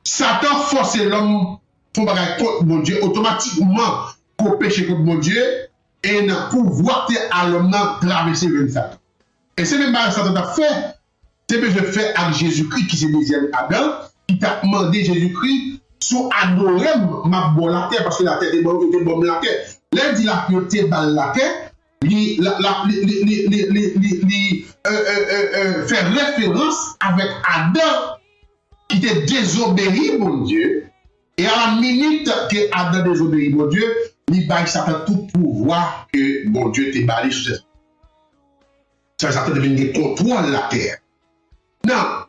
Satan force l'homme pour bagaille contre mon Dieu automatiquement pour pécher contre mon Dieu et n'a pouvoir à l'homme traverser le Satan. Et c'est même pas Satan a fait. C'est que je fais avec Jésus-Christ qui s'est deuxième Adam, qui t'a demandé Jésus-Christ sous adorer ma bonne la terre parce que la terre était bonne la terre. Là, il dit la pureté dans la terre, faire référence avec Adam qui était désobéi, mon Dieu. Et à la minute que Adam désobéit, mon Dieu, il va Satan tout pouvoir que mon Dieu t'est balé sur cette. Ça, Satan devient contrôle la terre. Non,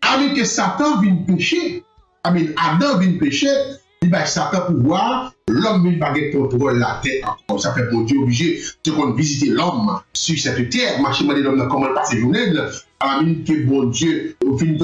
avec que Satan vient pécher, Adam vient pécher, il va Satan pouvoir, l'homme vient contrôler la terre. Comme ça fait mon Dieu obligé de visiter l'homme sur cette terre. Marcher de l'homme comment passer journée, à la minute que mon Dieu finit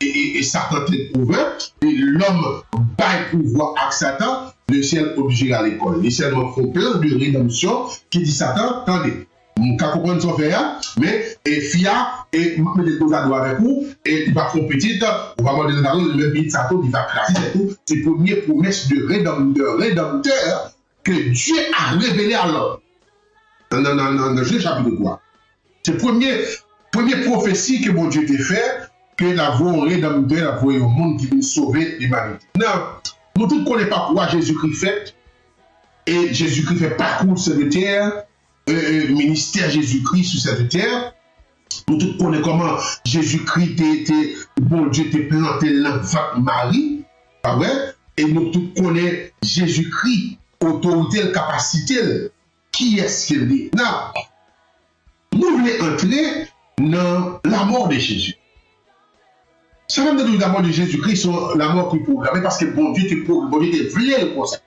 et Satan te trouve, et l'homme va pouvoir avec Satan, le ciel obligé à l'école. Les ciels font plein de rédemption qui dit Satan, attendez. On peut comprendre son frère, mais FIA, et mettre des choses à droit avec vous, et il va faire petite, on va demander le même Satan, il va classer et tout. C'est la première promesse de rédempteur que Dieu a révélé à l'homme. Dans Genèse chapitre 3. C'est la première prophétie que mon Dieu t'a fait, que la voie rédempteur, la voie au monde qui vient sauver l'humanité. Non, nous tous ne connaissons pas pourquoi Jésus-Christ fait, et Jésus-Christ fait parcours sur la terre. Ministère Jésus-Christ sur cette terre. Nous tous connaissons comment Jésus-Christ bon Dieu t'a planté l'enfant Marie, pas vrai? Et nous tous connaissons Jésus-Christ, autorité, capacité, qui est-ce qu'il est? Non, nous voulons entrer dans la mort de Jésus. Ça même dans la mort de Jésus-Christ, c'est la mort qui est programmée parce que bon Dieu t'a voulu le conseil.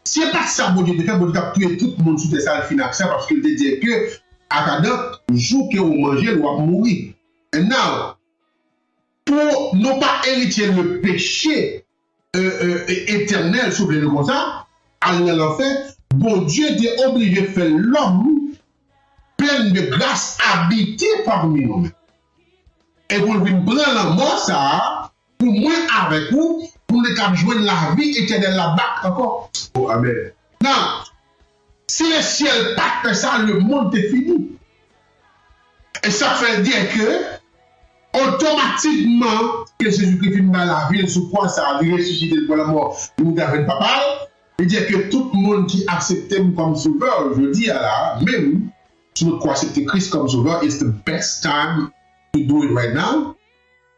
Si ce n'est pas ça, bon Dieu, bon Dieu a tué tout le monde sous des salles financières parce qu'il te dit que, à Adam, le jour que vous mangez, il va mourir. Et now, pour ne pas hériter le péché éternel sur le comme ça, à l'enfer, bon Dieu est obligé de faire l'homme plein de grâce habité parmi nous. Et pour lui prendre la mort, ça, pour moi avec vous, pour ne pas jouer la vie éternelle là-bas encore. Oh, amen. Non, si le ciel pas fait ça, le monde est fini. Et ça fait dire que, automatiquement, que Jésus-Christ finit dans la vie, sous quoi ça a ressuscité pour la mort, nous n'avons pas parlé. Et dire que tout le monde qui accepte comme sauveur, je dis à la même, si nous acceptons Christ comme sauveur, it's the best time to do it right now.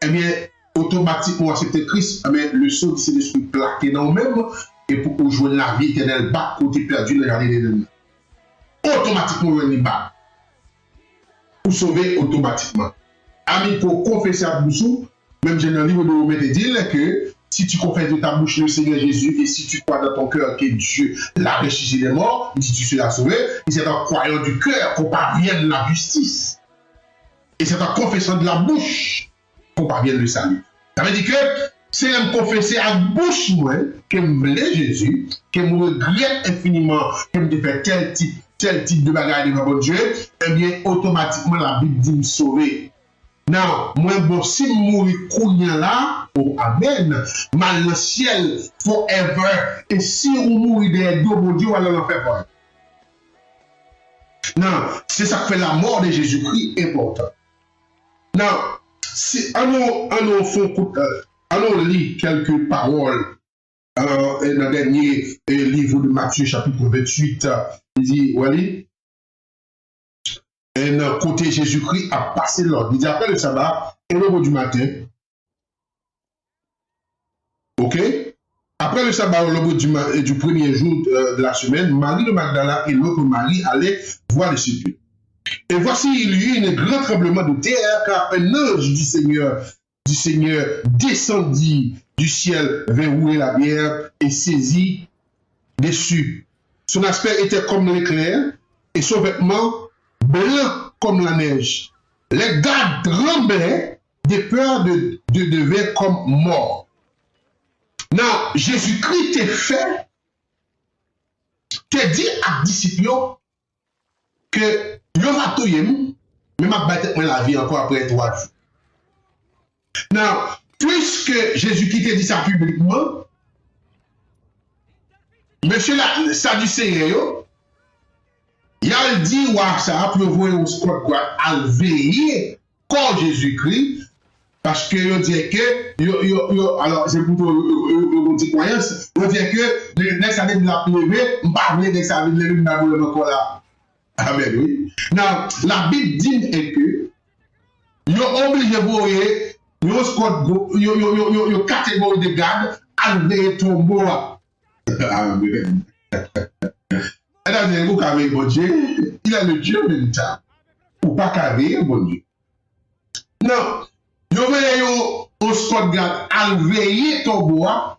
Eh bien, automatiquement accepter Christ, mais le saut c'est de se plaquer dans nous-mêmes et pour jouer la vie éternelle bas côté perdu dans la vie de automatiquement on y bas pour sauver automatiquement. Ami pour confesser à Boussou, même j'ai un livre de vous mettez dire que si tu confesses de ta bouche le Seigneur Jésus et si tu crois dans ton cœur que Dieu l'a ressuscité des morts, si tu seras sauvé, et c'est en croyant du cœur qu'on parvienne de la justice. Et c'est en confessant de la bouche qu'on parvienne le salut. Ça veut dire que c'est me confesser à bouche moi que me voulais Jésus, que me regrette infiniment que me fait tel type de bagarre devant mon Dieu, eh bien automatiquement la Bible dit me sauver. Non, moi bon si me mourir couillant là, oh amen, mal le ciel forever. Et si on mourit des deux, mon Dieu, alors on fait quoi? Non, c'est ça que fait la mort de Jésus-Christ important. Non, si allons lire quelques paroles dans le dernier livre de Matthieu, chapitre 28. Il dit, Wally, et côté Jésus-Christ a passé l'ordre. Il dit après le sabbat et le du matin. Ok? Après le sabbat au lobo du premier jour de la semaine, Marie de Magdala et l'autre Marie allaient voir le sépulcre. Et voici, il y eut un grand tremblement de terre, car un ange du Seigneur descendit du ciel, vint rouler la bière et saisit dessus. Son aspect était comme l'éclair et son vêtement blanc comme la neige. Les gardes tremblaient de peur de devenir comme morts. Non, Jésus-Christ t'est fait, t'est dit à disciples que yo va tout yem, mais m'a battre la vie encore après 3 jours. Non, puisque Jésus-Christ t'a dit ça publiquement, monsieur la Sadducéen yo, il a dit ouais ça pour voir un squat quoi à veiller comme Jésus-Christ parce que yo dit que alors c'est plutôt une petite croyance, on dit que le next année de la pleurer, on pas venir next année de lever dans le encore là. Amen oui. Non, la Bible dit que yo obligé voyer yo squat yo catégorie de garde à veiller tombeau là. Amen. Il a le Dieu véritable. Ou pas qu'à bon Dieu. Non. Yo veille au spot garde à veiller ton bois.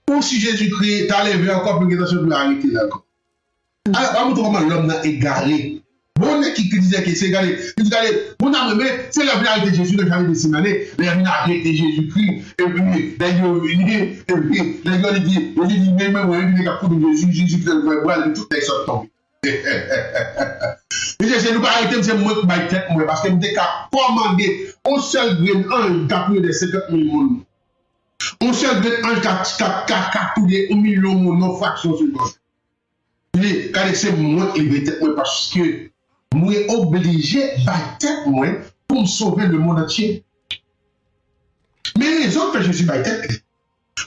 Ou si Jésus-Christ t'a levé encore pour que tu sois arrêté d'accord. Alors, comment l'homme n'a égaré. Bon, qui disait que c'est égaré. Il dit, mon âme, c'est la vie de Jésus de jamais de Simané. Mais il a arrêté Jésus-Christ. Et puis, d'ailleurs, il dit, mais moi, il a de Jésus, Jésus-Christ, le voit, tout est sorti. Il dit, je ne vais pas arrêter, c'est moi qui m'a tête, parce que je n'ai qu'à commander un seul grain ange qui a plus de 50 000 personnes. Un seul grain ange qui a plus de 1 million de non fractions sur le monde. Il dit, c'est moi qui vais tête, parce que moi obligé à tête moi pour sauver le monde entier. Mais les autres, Jésus va tête.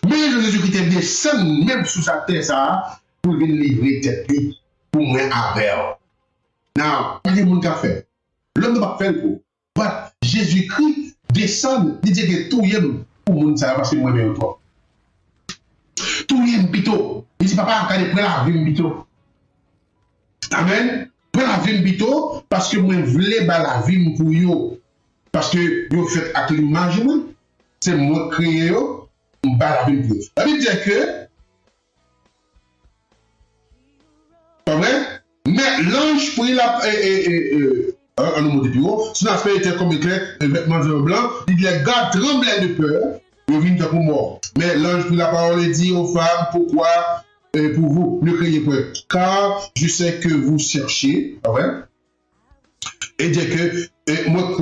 Mais Jésus qui était descendu même sous sa tête ça pour venir livrer tête pour moi avec. Non, il y a des gens qui ont fait. L'homme ne va pas faire pour. Jésus-Christ descend, il dit que tout y est pour moi ça parce que moi bien toi. Tout y est pito. Il dit papa quand il prend la vie pito. Amen. Prends la vie bito parce que moi voulais la vie pour yo parce que yo fait avec l'image c'est moi créé yo la vie pour yo. Ça veut dire que pas vrai mais l'ange prit la un mot de bureau son aspect était comme éclair un vêtement blanc il dit les gars tremblaient de peur ils viennent pour mort mais l'ange prit la parole et dit aux femmes pourquoi pour vous, ne criez pas, car je sais que vous cherchez, ouais, et dire que moi,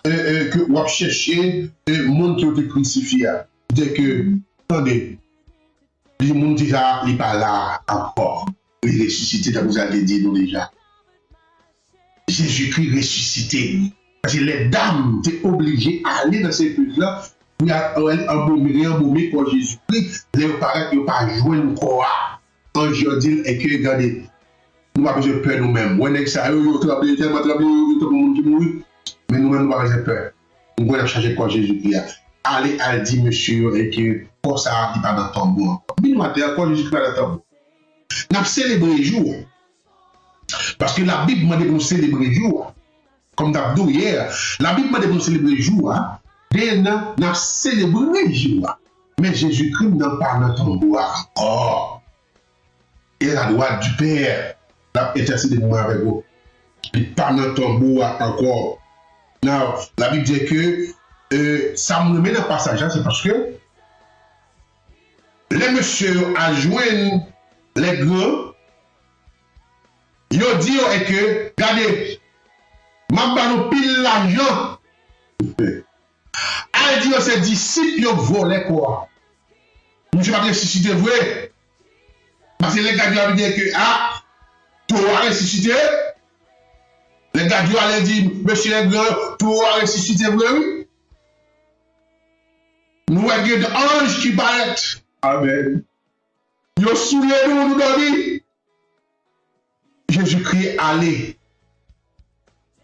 que vous cherchez le monde qui a été crucifié. Dire que, attendez, le monde déjà n'est pas là encore. Il est ressuscité, vous avez dit nous déjà. Jésus-Christ ressuscité. Parce que les dames étaient obligées à aller dans ces pays-là pour embaumer pour Jésus-Christ. Les parents n'ont pas joué encore. Aujourd'hui, et que regardez, nous n'avons pas besoin de peur nous-mêmes. On est ça, nous tremblons, tellement tremblé, tout le monde qui mourit. Mais nous-mêmes, nous n'avons pas besoin de peur. Nous pouvons changer quoi Jésus-Christ. Allez, elle dit, monsieur, et que pour ça, il n'est pas dans le tambour. Mais nous, quand Jésus-Christ est dans le tambour. Nous avons célébré le jour. Parce que la Bible m'a dit que nous célébrer le jour. Comme tu dit hier, la Bible m'a dit que nous célébrer le jour. Nous avons célébré le jour. Mais Jésus-Christ n'a pas notre pouvoir encore. Et la loi du Père l'a intercédé pour moi avec vous. Et pas notre pouvoir encore. Non, la Bible dit que ça me met dans le passage, c'est parce que les messieurs à joindre les grands, ils ont dit que, regardez, m'a pas pile l'argent. A dit aux ses disciples, ils volé quoi? Je ne sais pas ressusciter vrai. Parce que les gars ont dit que, ah, tu vas ressusciter. Les gars allaient dire, monsieur le grand, tu vas ressusciter vrai, oui. Nous avons des anges qui paraissent. Amen. Ils ont soulé nous donner. Jésus-Christ, allez.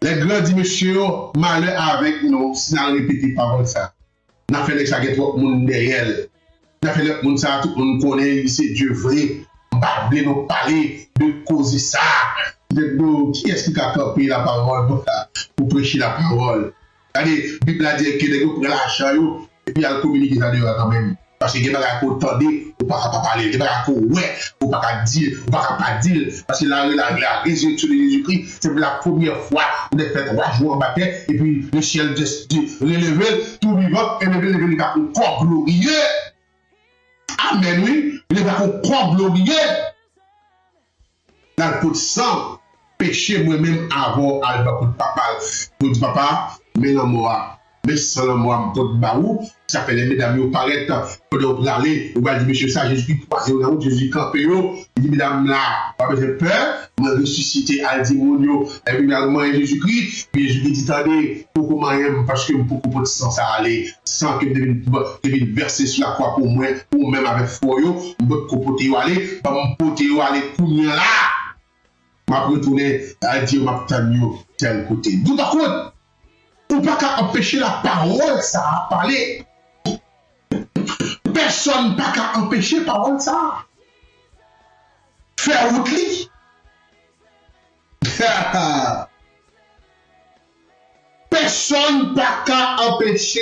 Les grands disent, monsieur, malheur avec nous, si nous répétons pas ça. Nous avons fait ça, tout le monde derrière. Nous avons fait ça, tout le monde connaît, c'est Dieu vrai. Nous parler de causer ça. Qui est-ce qui a campé la parole pour prêcher la parole? Allez, la Bible a dit que les gens prennent l'argent et puis ils communiquent ça dehors quand même. Parce que les gens ne peuvent pas entendre, ils ne peuvent pas parler, ils ne peuvent pas ouais, ils ne peuvent pas dire, ils ne peuvent pas dire. Parce que la résurrection de Jésus-Christ, c'est la première fois où on est fait 3 jours en baptême et puis le ciel relevé, tout vivant, et le va pour corps glorieux. Amen, oui, il va pour corps glorieux. Dans le pot de sang, péché moi-même avant, à pour papa. Pour dire papa, mais non, moi, mais sans moi, pour baou, ça fait les mesdames, vous paraître, pour aller, vous allez dire, monsieur, ça, Jésus, croisé au nom, Jésus, campé, il dit, mesdames, là, pas besoin de peur, moi, ressuscité, à démonio, et puis, également, Jésus-Christ, puis Jésus dit, attendez, pourquoi moi, parce que pour pot de sang, ça allait, sans que devine verser sur la croix pour moi, ou même avec foi, vous pouvez aller, mon pote, aller, courir là. m'a retourné à dire m'a tanyo tel côté. D'où par contre, ou pas qu'à empêcher la parole ça à parler. Personne pas qu'à empêcher la parole ça. Faire route li. Personne pas qu'à empêcher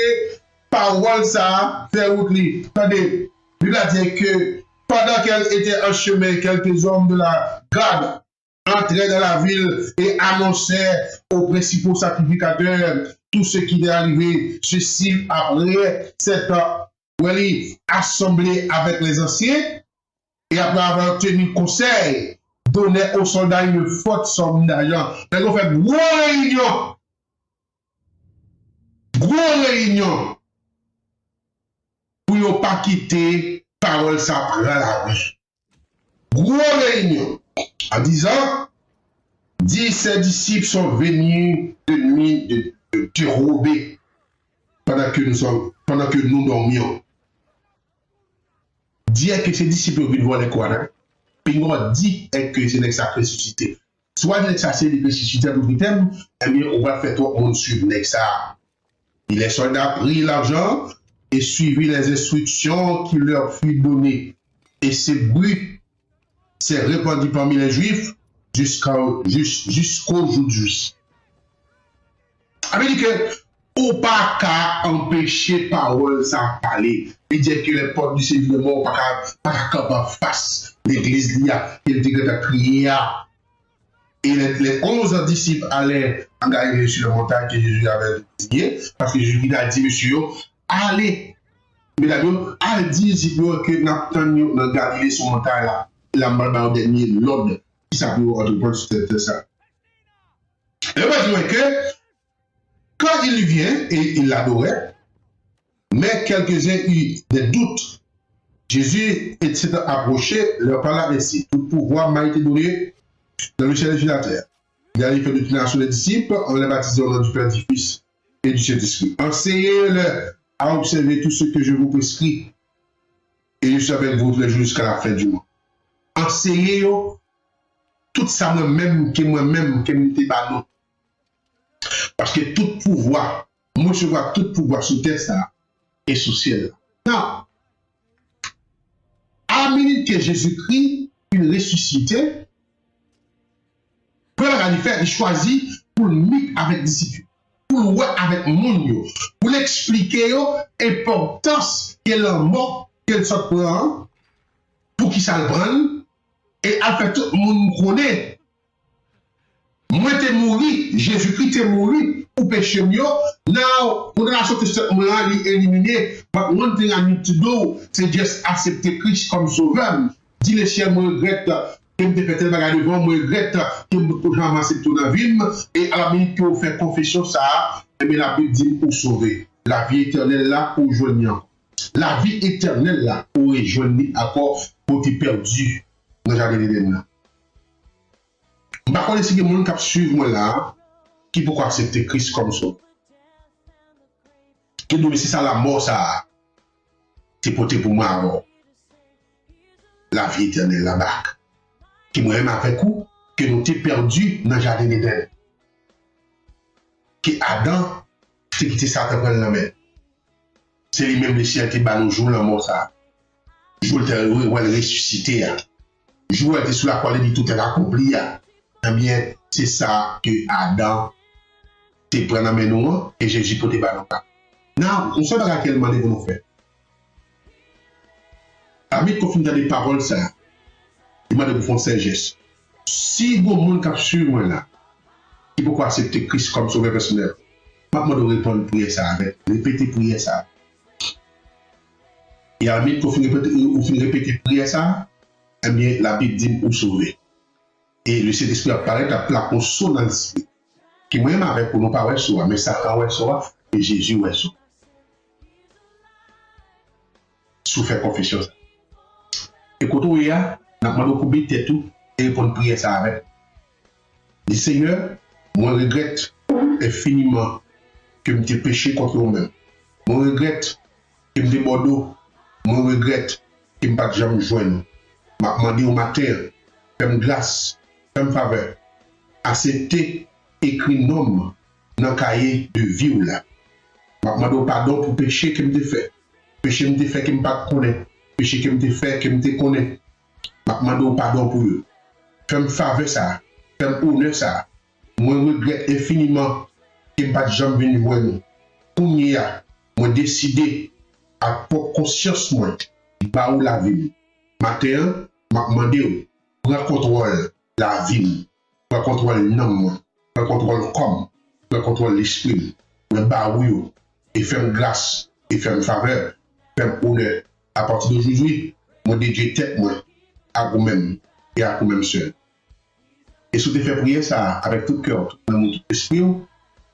parole ça faire route li. Attendez, il a dit que pendant qu'elle était en chemin, quelques hommes de la garde entraient dans la ville et annonçaient aux principaux sacrificateurs tout ce qui est arrivé. Ceci après cette assemblée avec les anciens et après avoir tenu conseil, donnait aux soldats une forte somme d'argent. Ils ont fait gros réunion pour ne pas quitter parole ça prend la vie. Gros réunion. En disant, 10 ses disciples sont venus de nuit de dérober pendant que nous dormions. Dire que ces disciples viennent voir les quoi, hein? Puis on dit que c'est l'ex ressuscité. Soit l'ex ressuscité pour l'item, eh bien on va faire tout le monde suivre l'ex. Et les soldats prirent l'argent et suivirent les instructions qui leur furent données. Et ce bruit s'est répandu parmi les Juifs jusqu'au aujourd'hui. Ça veut dire que, ou pas qu'à empêcher parole sans parler. Il dit que les portes du Seigneur pas qu'à face l'église là, il dit que la prière. Et les 11 disciples allaient engager sur la montagne que Jésus avait désigné, parce que Jésus a dit, monsieur, allez. Mais là, allez dire que nous avons dans Galilée sur la montagne là. La main dernier l'ordre qui s'appelle entreprendre sur ça. Et on va dire que quand il vient et il l'adorait, mais quelques-uns eurent des doutes. Jésus s'est approché, leur parla ainsi. Tout pouvoir m'a été donné dans le ciel et sur la terre. Il a fait l'utilisation des disciples en les baptisant au nom du Père, du Fils et du Saint-Esprit. Enseignez-le à observer tout ce que je vous prescris. Et je suis avec vous tous les jours jusqu'à la fin du mois. Enseignez tout ça moi-même, que moi-même, que m'était pas non. Parce que tout pouvoir, moi je vois tout pouvoir sur terre ça et sous ciel. Non. À la minute que Jésus-Christ, il ressuscité, pour le faire, il choisit pour le mettre avec discipline. pour nous avec moun, pour l'expliquer l'importance qu'elle a mort, qu'elle se prend, pour qu'il s'en prenne, et en fait, tout le monde connaît. Moi, t'es mouru, Jésus-Christ est mouru, pour péché mieux. Now, pour la sorte de ce moment-là, il est éliminé. But one thing I need to do, c'est juste accepter Christ comme sauveur. Dis le ciel, moi, regrette, que je me fais tel bagage devant, moi, regrette, que je me ramasse tout dans la vie. Et à la minute que vous faites confession, ça, et bien la Bible dit pour sauver. La vie éternelle là, pour joindre. La vie éternelle là, pour rejoindre encore, pour être perdu dans le jardin d'Éden. Je ne sais pas si il y a des gens qui suivent moi là, qui pourquoi accepter Christ comme ça. Qui nous dit c'est ça la mort, ça, c'est porté pour moi avant. La vie éternelle là-bas. Qui m'a même avec vous, que nous t'es perdu dans le jardin d'Éden. Qui Adam, c'est qui Satan prend la main. C'est lui-même le ciel qui bat nos jours la mort, ça. Jour le ressuscité. Jour était sous la croix, il dit tout est accompli. Eh bien, c'est ça que Adam te prend la main nous et Jésus pour te battre. Non, on sait pas quel moment nous fait. Avec qu'on finit dans des paroles, ça, il m'a dit qu'on fait un geste. Si vous avez des gens qui suivent moi là, qui peut accepter Christ comme sauveur personnel, je vais répondre prier ça avec, répéter prier ça. Et à la minute qu'on finit répéter prier ça, eh bien, la Bible dit pour sauver. Et le Saint-Esprit apparaît à plat qu'on saut dans l'esprit. Qui moi-même avec pour nous pas ouais soi, mais Satan ouais soi et Jésus ouais soi. Sous faire confession ça. Et quand on y a, on a demandé pour biter tout et répondre prier ça avec. Dis Seigneur, moi regrette infiniment que je péché contre moi-même. Moi regrette que je bordeaux. Moi regrette que je ne pas jamais joindre. M'a demandé au matin, fais-moi grâce, fais-moi faveur. Accepter écrit nom dans le cahier de vie là. M'a demandé pardon pour péché que je fait. Péché que je fait que je ne pas connaître. Péché que je fait que je connais. M'a demandé pardon pour eux. Fais-moi faveur ça. Fais-moi honneur ça. Moi regrette infiniment que je ne pas jamais venir voir nous. Pour moi décidé à propre conscience moi bah où la vie. Matin, m'a demandé prends contrôle la vie, prends contrôle l'homme, prends contrôle comme, prends contrôle l'esprit, me bah oui et fais grâce et fais faveur, fais honneur. À partir d'aujourd'hui, moi dédié tête moi à vous-même et à vous-même seul. Et si tu fais prier ça avec tout cœur, tout mon esprit,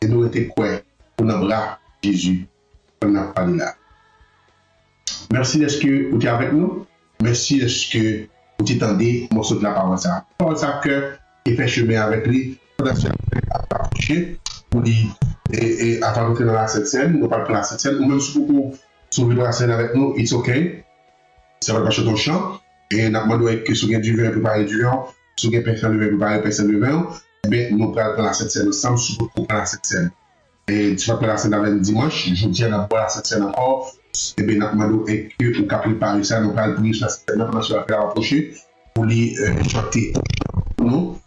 et nous étions quoi pour nous bras Jésus, on n'a pas là. Merci d'être que vous êtes avec nous. Merci d'être que vous t'étendez morceau de la parole ça. Parole ça cœur et fait chemin avec lui. Pour dire et avant d'entrer dans la scène, nous parlons de la scène, ou même si vous soulevez la scène avec nous, it's okay. C'est vrai que ton chant et nous demandons que si vous avez du vin, préparez du vin. Si vous avez personne de vin, préparez personne de vin. Eh bien, nous parlons de la scène ensemble, si vous prendre la scène. Et tu vas prendre la scène avec dimanche, je dis à la scène encore. Et bien, nous demandons que vous préparez ça, nous parlons de la scène, nous allons faire approcher pour les chanter pour nous,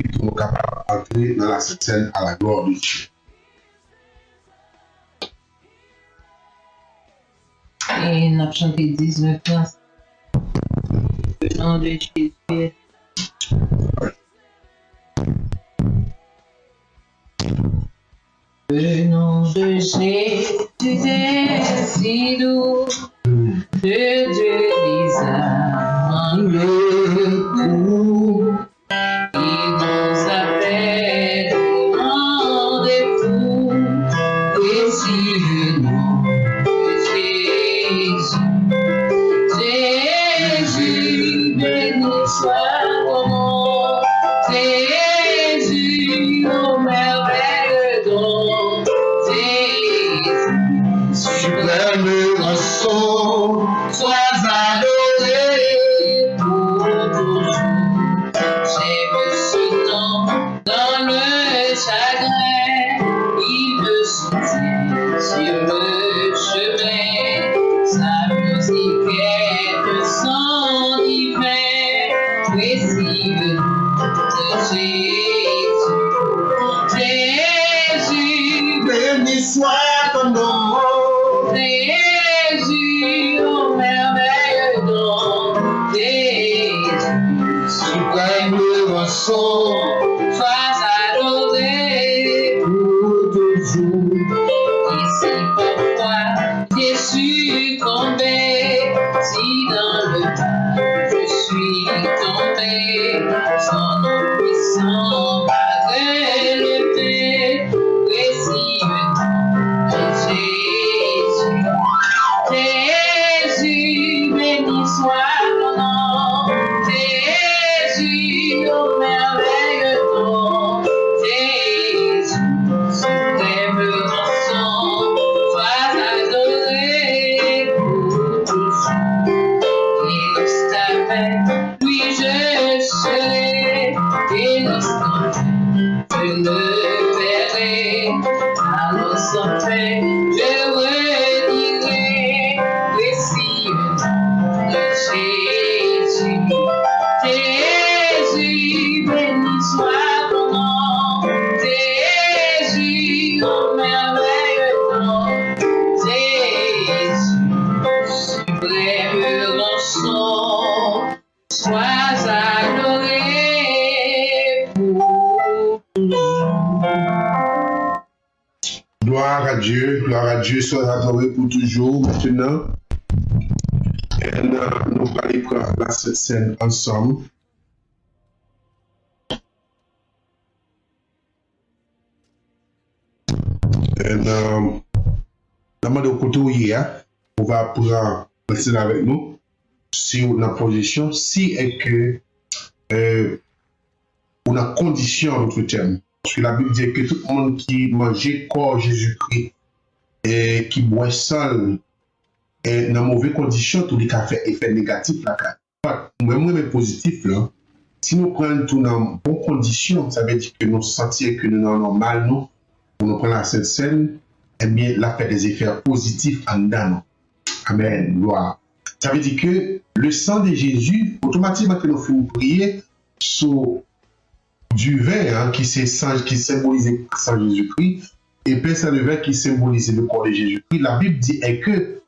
et pour nous capables d'entrer dans la scène à la gloire de Dieu. Et nous avons chanté 19 places. Le nom de Jésus. Le nom de Jésus est si doux, que Dieu descend le cou. Il nous appelle au rendez-vous, et si le nom de Jésus, béni soit ton nom, Jésus, au merveilleux don, Jésus, Suprême rançon. ton nom. Jésus, oh merveilleux don, Jésus, suprême rançon, sois adoré pour toujours. Ici parfois, Jésus tombé, si dans le temps je suis tombé, son nom puissant m'a relevé, précieux nom de Jésus. Jésus, béni soit ton nom, Jésus, oh merveilleux don, Jésus, suprême rançon, sois adoré pour toujours. Et lorsqu'avec lui je serai, et lorsqu'enfin je le verrai, alors sans fin je redirai, précieux nom de Jésus. Jésus, béni soit ton nom, Jésus, oh merveilleux don, Jésus, suprême rançon, sois adoré pour toujours. Gloire à Dieu, soit adoré pour toujours. Maintenant, nous allons aller prendre la scène ensemble. Dans le côté où il y a, on va prendre la scène avec nous. Si on a position, si est que on a condition en d'autres termes. Parce que la Bible dit que tout le monde qui mangeait corps Jésus-Christ et qui boit seul et dans mauvaises conditions, tout les cas fait effet négatif là. Même positif là. Si nous prenons tout dans bonnes conditions, ça veut dire que nous sentir que nous sommes mal, nous, pour nous prendre cette scène, eh bien, là fait des effets positifs en dedans. Amen, gloire. Ça veut dire que le sang de Jésus, automatiquement que nous faisons prier sur du vin qui symbolise le sang de Jésus-Christ, et puis c'est le vin qui symbolise le corps de Jésus-Christ. La Bible dit que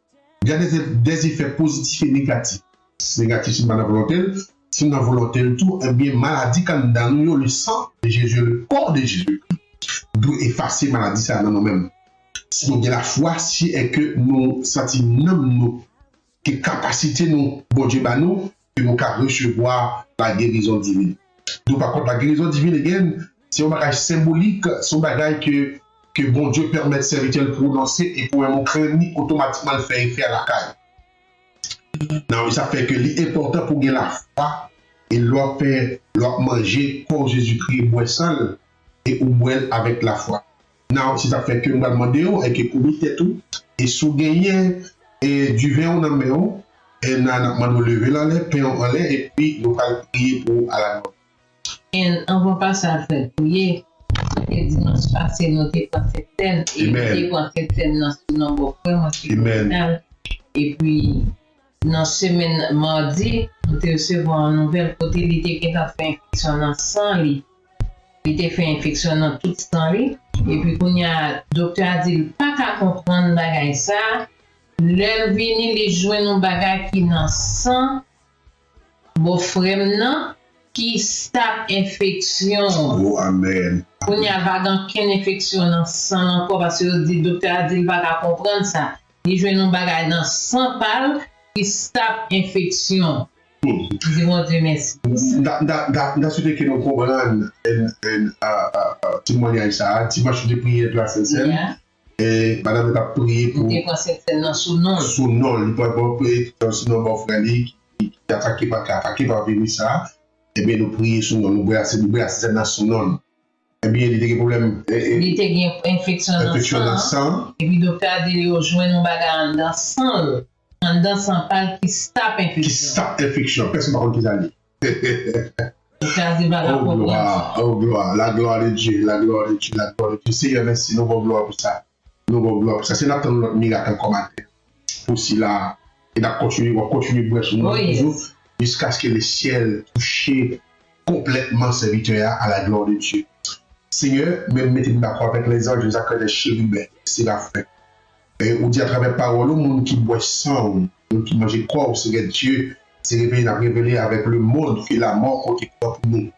il y a des effets positifs et négatifs. Négatif, c'est dans la volonté. Si on a volonté le tout, eh bien, maladie, quand dans nous, le sang de Jésus, le corps de Jésus, doit effacer maladie, ça dans nous-mêmes. Si nous avons la foi, si est que nous sentons nous, que capacité nous, bon Dieu, nous, que nous pouvons recevoir la guérison divine. Donc, par contre, la guérison divine, c'est un bagage symbolique, c'est un bagage que bon Dieu permet de serviteur de prononcer et pour un craindre automatiquement le faire effet à la caille. Non, ça fait que l'important pour gagner la foi et leur faire, leur manger comme Jésus-Christ boit seul et ou boire avec la foi. Non, si ça fait que nous allons demander et que comité tout et sous gagner et du vin on en met et nous allons lever la lèvre, pain en l'air et puis nous allons prier pour à la mort. Et on va pas ça faire prier. Et dimanche passé, nous avons fait cette scène et nous avons fait cette scène dans ce nombre de et puis dans la semaine mardi, nous avons reçu une nouvelle côté, il était fait infection dans le sang, il était fait infection dans tout le sang, et puis quand le docteur a dit, il pas qu'à comprendre bagay ça, l'homme vini les joindre un bagay qui dans le sang, bon frère non, qui tape infection. Oh, amen. Quand il n'y a pas aucune infection dans le sang encore, parce que le docteur a dit, il pas qu'à comprendre ça, il joue un bagay dans le sang pâle, qui tape infection. Dis-moi Dieu merci. Dans ce que nous comprenons, témoignage ça, dimanche de prière de la Sainte-Seine, et madame a prié pour. Nous avons cette scène sous nom. Sous nom, il peut pas prier sous nom mon frère qui attaqué par venir ça. Eh bien, nous prions sous nom, nous brasser dans sous nom. Eh bien, il y a des problèmes. Il y a une infection dans le sang. Et puis, le docteur a dit qu'il rejoint nos bagages dans le sang. Dans le sang, qui tape infection. Qui tape infection. Personne ne va contre aller. Oh gloire, la gloire de Dieu, la gloire de Dieu, la gloire de Dieu. Seigneur, merci, nous avons gloire pour ça. Nous avons gloire pour ça. C'est notre miracle comme matin. Pour cela, et on continue de brûler sur nous toujours, jusqu'à ce que le ciel touche complètement serviteur à la gloire de Dieu. Seigneur, même mettez-nous d'accord avec les anges, les accords des chérubins, c'est la fin. on dit à travers parole, le monde qui boit sang, qui mange corps, c'est Dieu, c'est révélé avec le monde que la mort côté pour nous.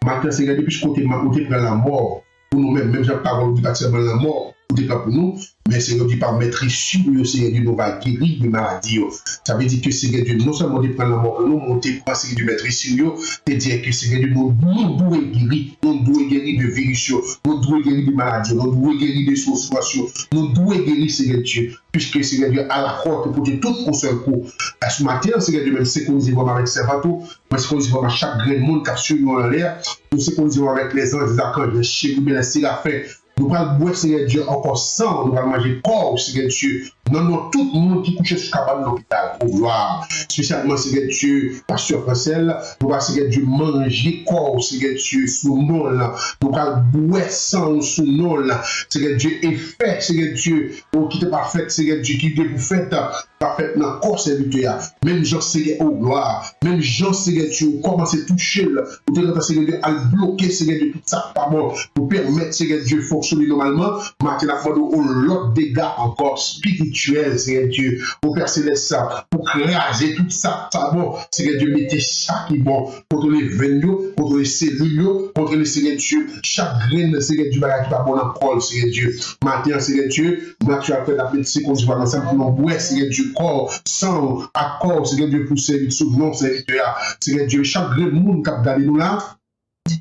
Maintenant, c'est depuis côté prend la mort pour nous-mêmes, même si parole dit pas seulement la mort, côté pas pour nous, mais c'est dit par mettre sur le Seigneur Dieu nous va guérir de maladie. Ça veut dire que Seigneur Dieu non seulement de prendre la mort pour nous, monter pour Seigneur Dieu mettre sur nous, c'est dire que Seigneur Dieu nous doit guérir, nous doit guérir de virus, nous doit guérir de maladie, nous doit guérir de situations, nous doit guérir Seigneur Dieu, puisque Seigneur Dieu a la porte pour tout pour seul coup. Ce matin, Seigneur Dieu, même synchronisé avec Servato, mais synchronisé avec chaque grain de monde qui a sur nous en l'air, nous synchronisé avec les anges, les archanges, les chérubins, les séraphins. Nous allons boire, Seigneur Dieu, encore sang, nous allons manger corps, Seigneur Dieu. Non, tout le monde qui couche sur le cabane de l'hôpital, pour gloire. Spécialement, Seigneur Dieu, Pasteur Francel, nous allons, Seigneur Dieu, manger corps, Seigneur Dieu, sous nom là. Nous allons boire sang sous nom là. Seigneur Dieu, et fait, Seigneur Dieu, qui est parfait, Seigneur Dieu, qui est vous fait, parfait dans le corps serviteur. Même Jean, Seigneur, oh gloire. Même Jean, Seigneur Dieu, commence à toucher là. Vous devez, Seigneur Dieu, à bloquer, Seigneur Dieu, tout ça, pas bon, pour permettre, Seigneur Dieu, fonctionner normalement. Maintenant, il faut l'autre dégâts encore spirituels, Seigneur Dieu, pour Père Céleste, pour craser tout ça, ça bon, Seigneur Dieu, mettez ça qui est bon, contre les veines, contre les cellules, contre les Seigneur Dieu, chaque graine, Seigneur Dieu, qui va bon en col, Seigneur Dieu. Maintenant, Seigneur Dieu, nous avons fait la médecine qu'on se voit ensemble pour nous boire, Seigneur Dieu, corps, sang, accord, Seigneur Dieu, pour servir sous nom, Seigneur Dieu, chaque graine monde qui a gardé nous là.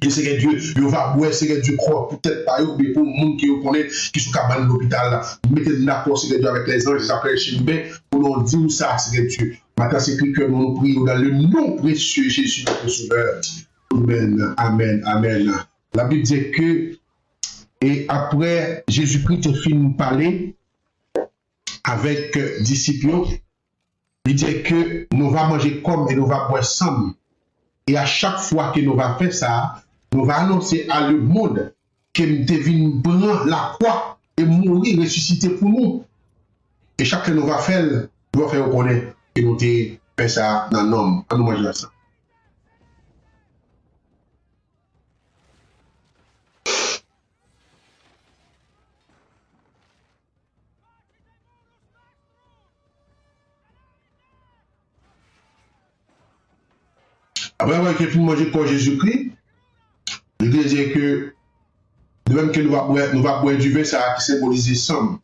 Et Seigneur Dieu, il va boire, Seigneur Dieu, croire, peut-être pas eux, mais pour le monde qui connaît, qui sont capables de l'hôpital, mettez d'accord, Seigneur Dieu, avec les anges, les appels chimés, pour nous dire ça, Seigneur Dieu. Maintenant, c'est que nous prions dans le nom précieux de Jésus, notre Sauveur. Amen, amen, amen. La Bible dit que, et après, Jésus-Christ a fini de parler avec disciples, il dit que nous allons manger comme et nous allons boire ensemble. Et à chaque fois que nous allons faire ça, nous allons annoncer à le monde que nous devons prendre la croix et mourir, ressusciter pour nous. Et chacun nous va faire, nous va faire reconnaître que nous devons faire ça dans l'homme. À nous manger ça. Après avoir fini de manger comme Jésus-Christ, je veux dire que, de même que nous allons boire du vin, ça qui symbolise le sang.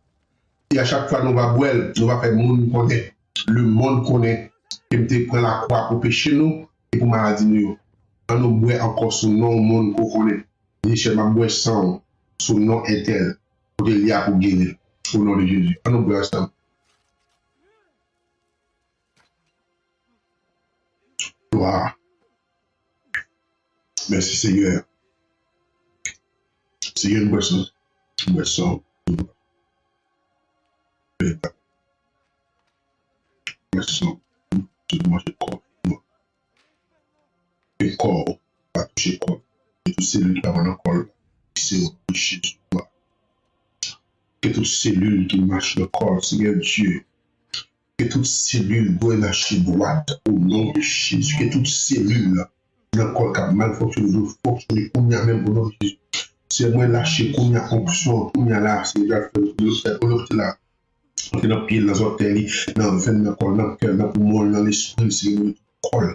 Et à chaque fois, nous allons boire, nous allons faire le monde connaître. Le monde connaît. Et nous prenons la croix pour pécher nous et pour maladie nous. Quand nous boire encore sous le nom du monde qu'on connaît. Et je vais boire sang sous le nom éternel. Pour qu'il y a pour guérir. Au nom de Jésus. Quand nous boire ça. Gloire. Merci Seigneur. Seigneur, une boisson. Une boisson. Boisson. Je mange le corps. Le corps. Pas toucher le corps. Et toutes ces cellules qui ont un corps. C'est au péché de toi. Que toutes ces cellules qui marchent le corps, Seigneur Dieu. Que toutes ces cellules doivent lâcher droite au nom de Jésus. Que toutes ces cellules le corps qui a mal fonctionné, nous fonctionner comme il y a même au nom de Jésus. C'est moi lâcher comme il y a fonction, comme il y a là, c'est déjà fait, le là. On est dans le pied, dans les orteils, dans le veine, dans le corps, dans le cœur, dans le poumon, dans l'esprit, c'est le corps.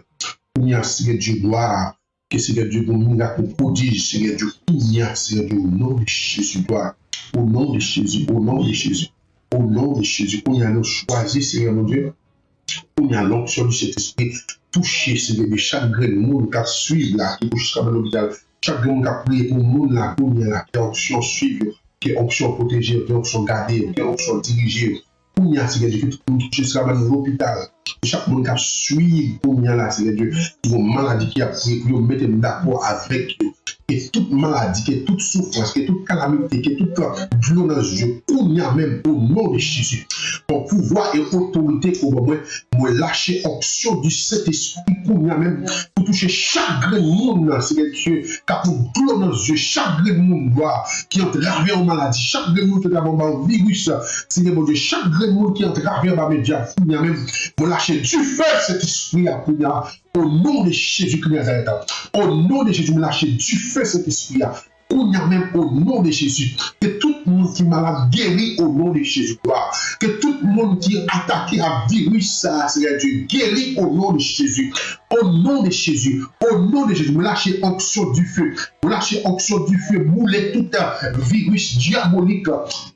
Comme il y a, Seigneur Dieu, gloire, que Seigneur Dieu, pour nous, pour prodige, Seigneur Dieu, il y a, Seigneur Dieu, au nom de Jésus, gloire, au nom de Jésus, au nom de Jésus, au nom de Jésus, qu'on y a nous choisi, Seigneur mon Dieu, qu'on y a l'onction du Saint-Esprit, toucher, Seigneur, de chaque grain de monde qui a suivi là, qui touche à l'hôpital, chaque grain qui a prié pour le monde là, pour y a là, qui a option suivre, qui a option protéger, qui a option garder, qui a option diriger, pour y a, Seigneur Dieu, qui touche à l'hôpital, chaque monde qui a suivi, pour y a là, Seigneur Dieu, pour une maladie qui a prié, pour mettre d'accord avec eux. Que toute maladie, que toute souffrance, que toute calamité, que toute violence, je connais même au nom de Jésus. Pour pouvoir et autorité pour moi, me lâcher option du Saint-Esprit pour moi même, pour toucher chaque grain de monde, Seigneur Dieu, car pour gloire dans Dieu, chaque grain de monde qui est entravé en maladie, chaque grain de monde qui est entravé en virus, Seigneur mon Dieu, chaque grain de monde qui est entravé en média, pour moi même, me lâcher du feu cet esprit pour moi. Au nom de Jésus Christ Nazareth, au nom de Jésus, me lâcher du feu cet esprit-là. Qu'on y a même au nom de Jésus, que toute monde qui est malade guéri au nom de Jésus. Que tout le monde qui est attaqué à virus, ça, Seigneur Dieu, guéri au nom de Jésus. Au nom de Jésus. Au nom de Jésus. Vous lâchez onction du feu. Vous lâchez onction du feu. Moulez tout virus diabolique.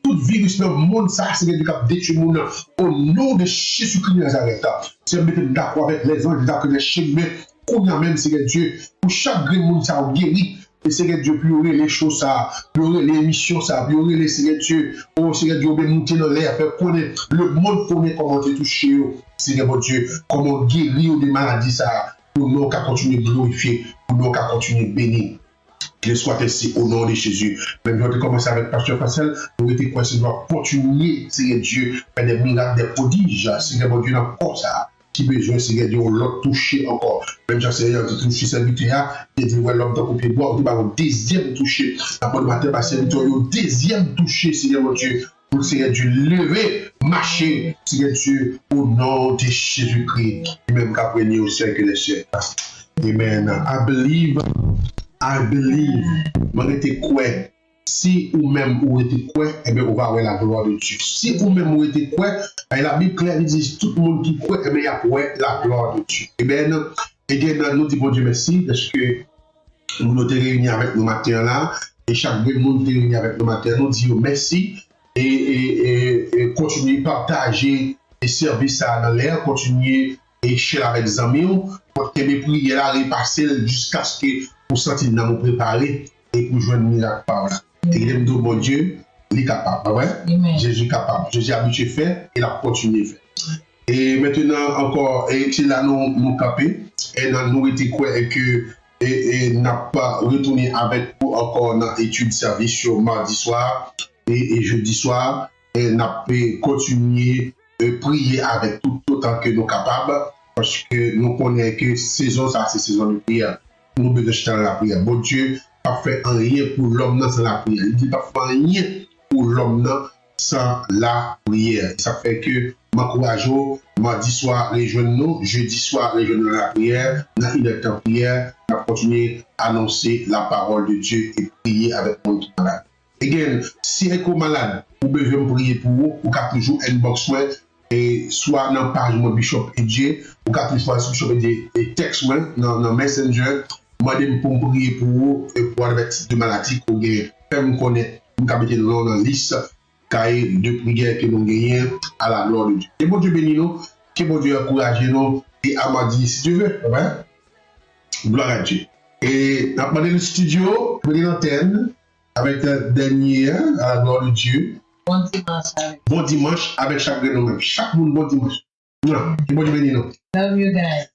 Tout virus dans le monde, ça, Seigneur Dieu, qui a détruit le monde. Au nom de Jésus-Christ de Nazareth. C'est mettez d'accord avec les anges, d'accord avec les chemins. Qu'on a même, Seigneur Dieu, pour chaque monde, ça a guéri. Et Seigneur Dieu, pleurer les choses, ça, pleurer les émissions, ça, pleurer les Seigneur Dieu, oh Seigneur Dieu, bien monter dans l'air, faire connaître, le monde connaît comment te toucher, Seigneur mon Dieu, comment guérir des maladies, ça, pour nous qu'à continuer de glorifier, pour nous qu'à continuer de bénir. Qu'il soit ainsi au nom de Jésus. Même si on a commencé avec Pasteur Facel, nous étions coincés, nous allons continuer, Seigneur Dieu, faire des miracles, des prodiges, Seigneur mon Dieu, dans le corps, ça. Qui besoin, Seigneur Dieu, on l'a touché encore. Même si Seigneur Dieu, touché serviteur, il dit, ouais, l'homme dans le pied bois, on dit, un deuxième touché. Après le matin, serviteur, un deuxième touché, Seigneur mon Dieu, pour Seigneur Dieu, lever, marcher, Seigneur Dieu, au nom de Jésus-Christ. Et même qu'après, au siècle et les siècles. Amen. I believe. Moi, j'étais quoi? Si ou même ou était quoi, eh bien, on va avoir la gloire de Dieu. Si ou même ou était quoi, la Bible claire dit tout le monde qui croit, eh bien, il y a la gloire de Dieu. Eh bien, nous disons bon Dieu merci parce que nous nous sommes réunis avec nous matin là, et chaque monde est réuni avec nous matin. Nous disons merci et continuer à partager les services dans l'air, continuer à échelle avec les amis, pour que mes prières là repasser jusqu'à ce que vous sentiez dans nous préparer et pour jouer un miracle par là. Et il aime dire, bon Dieu, il est capable. Ouais? Jésus est capable. Jésus a habitué à faire et il a continué à faire. Et maintenant, encore, et c'est là nous capé, et nous étions quoi, et que, et n'a pas retourné avec vous encore dans l'étude service sur mardi soir et jeudi soir, et n'a pas continué à prier avec tout autant que nous capables, parce que nous connaissons que saison, ça, c'est saison de prière. Nous devons jeter la prière. Bon Dieu, pas fait rien pour l'homme sans la prière. Il dit pas fait rien pour l'homme sans la prière. Ça fait que m'encourage mardi soir rejoindre-nous, jeudi soir rejoindre la prière, dans une heure de prière, on va continuer à annoncer la parole de Dieu et prier avec mon malade. Again, si vous êtes malade, vous pouvez prier pour vous, vous pouvez toujours inbox moi et soit dans la page mon Bishop et Dieu, vous pouvez toujours Bishop et texte moi dans Messenger. Moi, je peux prier pour vous et pour avoir des types de maladies que vous avez. Vous connaissez, vous avez été dans la liste de prières que nous gagnons à la gloire de Dieu. Que bon Dieu bénisse nous, que bon Dieu encourage nous et à m'a dit si tu veux. Gloire à Dieu. Et nous avons le studio, pour l'antenne, avec le dernier à la gloire de Dieu. Bon dimanche. Bon dimanche avec chaque de nous-mêmes. Chaque monde, bon dimanche. Que bon Dieu bénisse nous. Love you guys.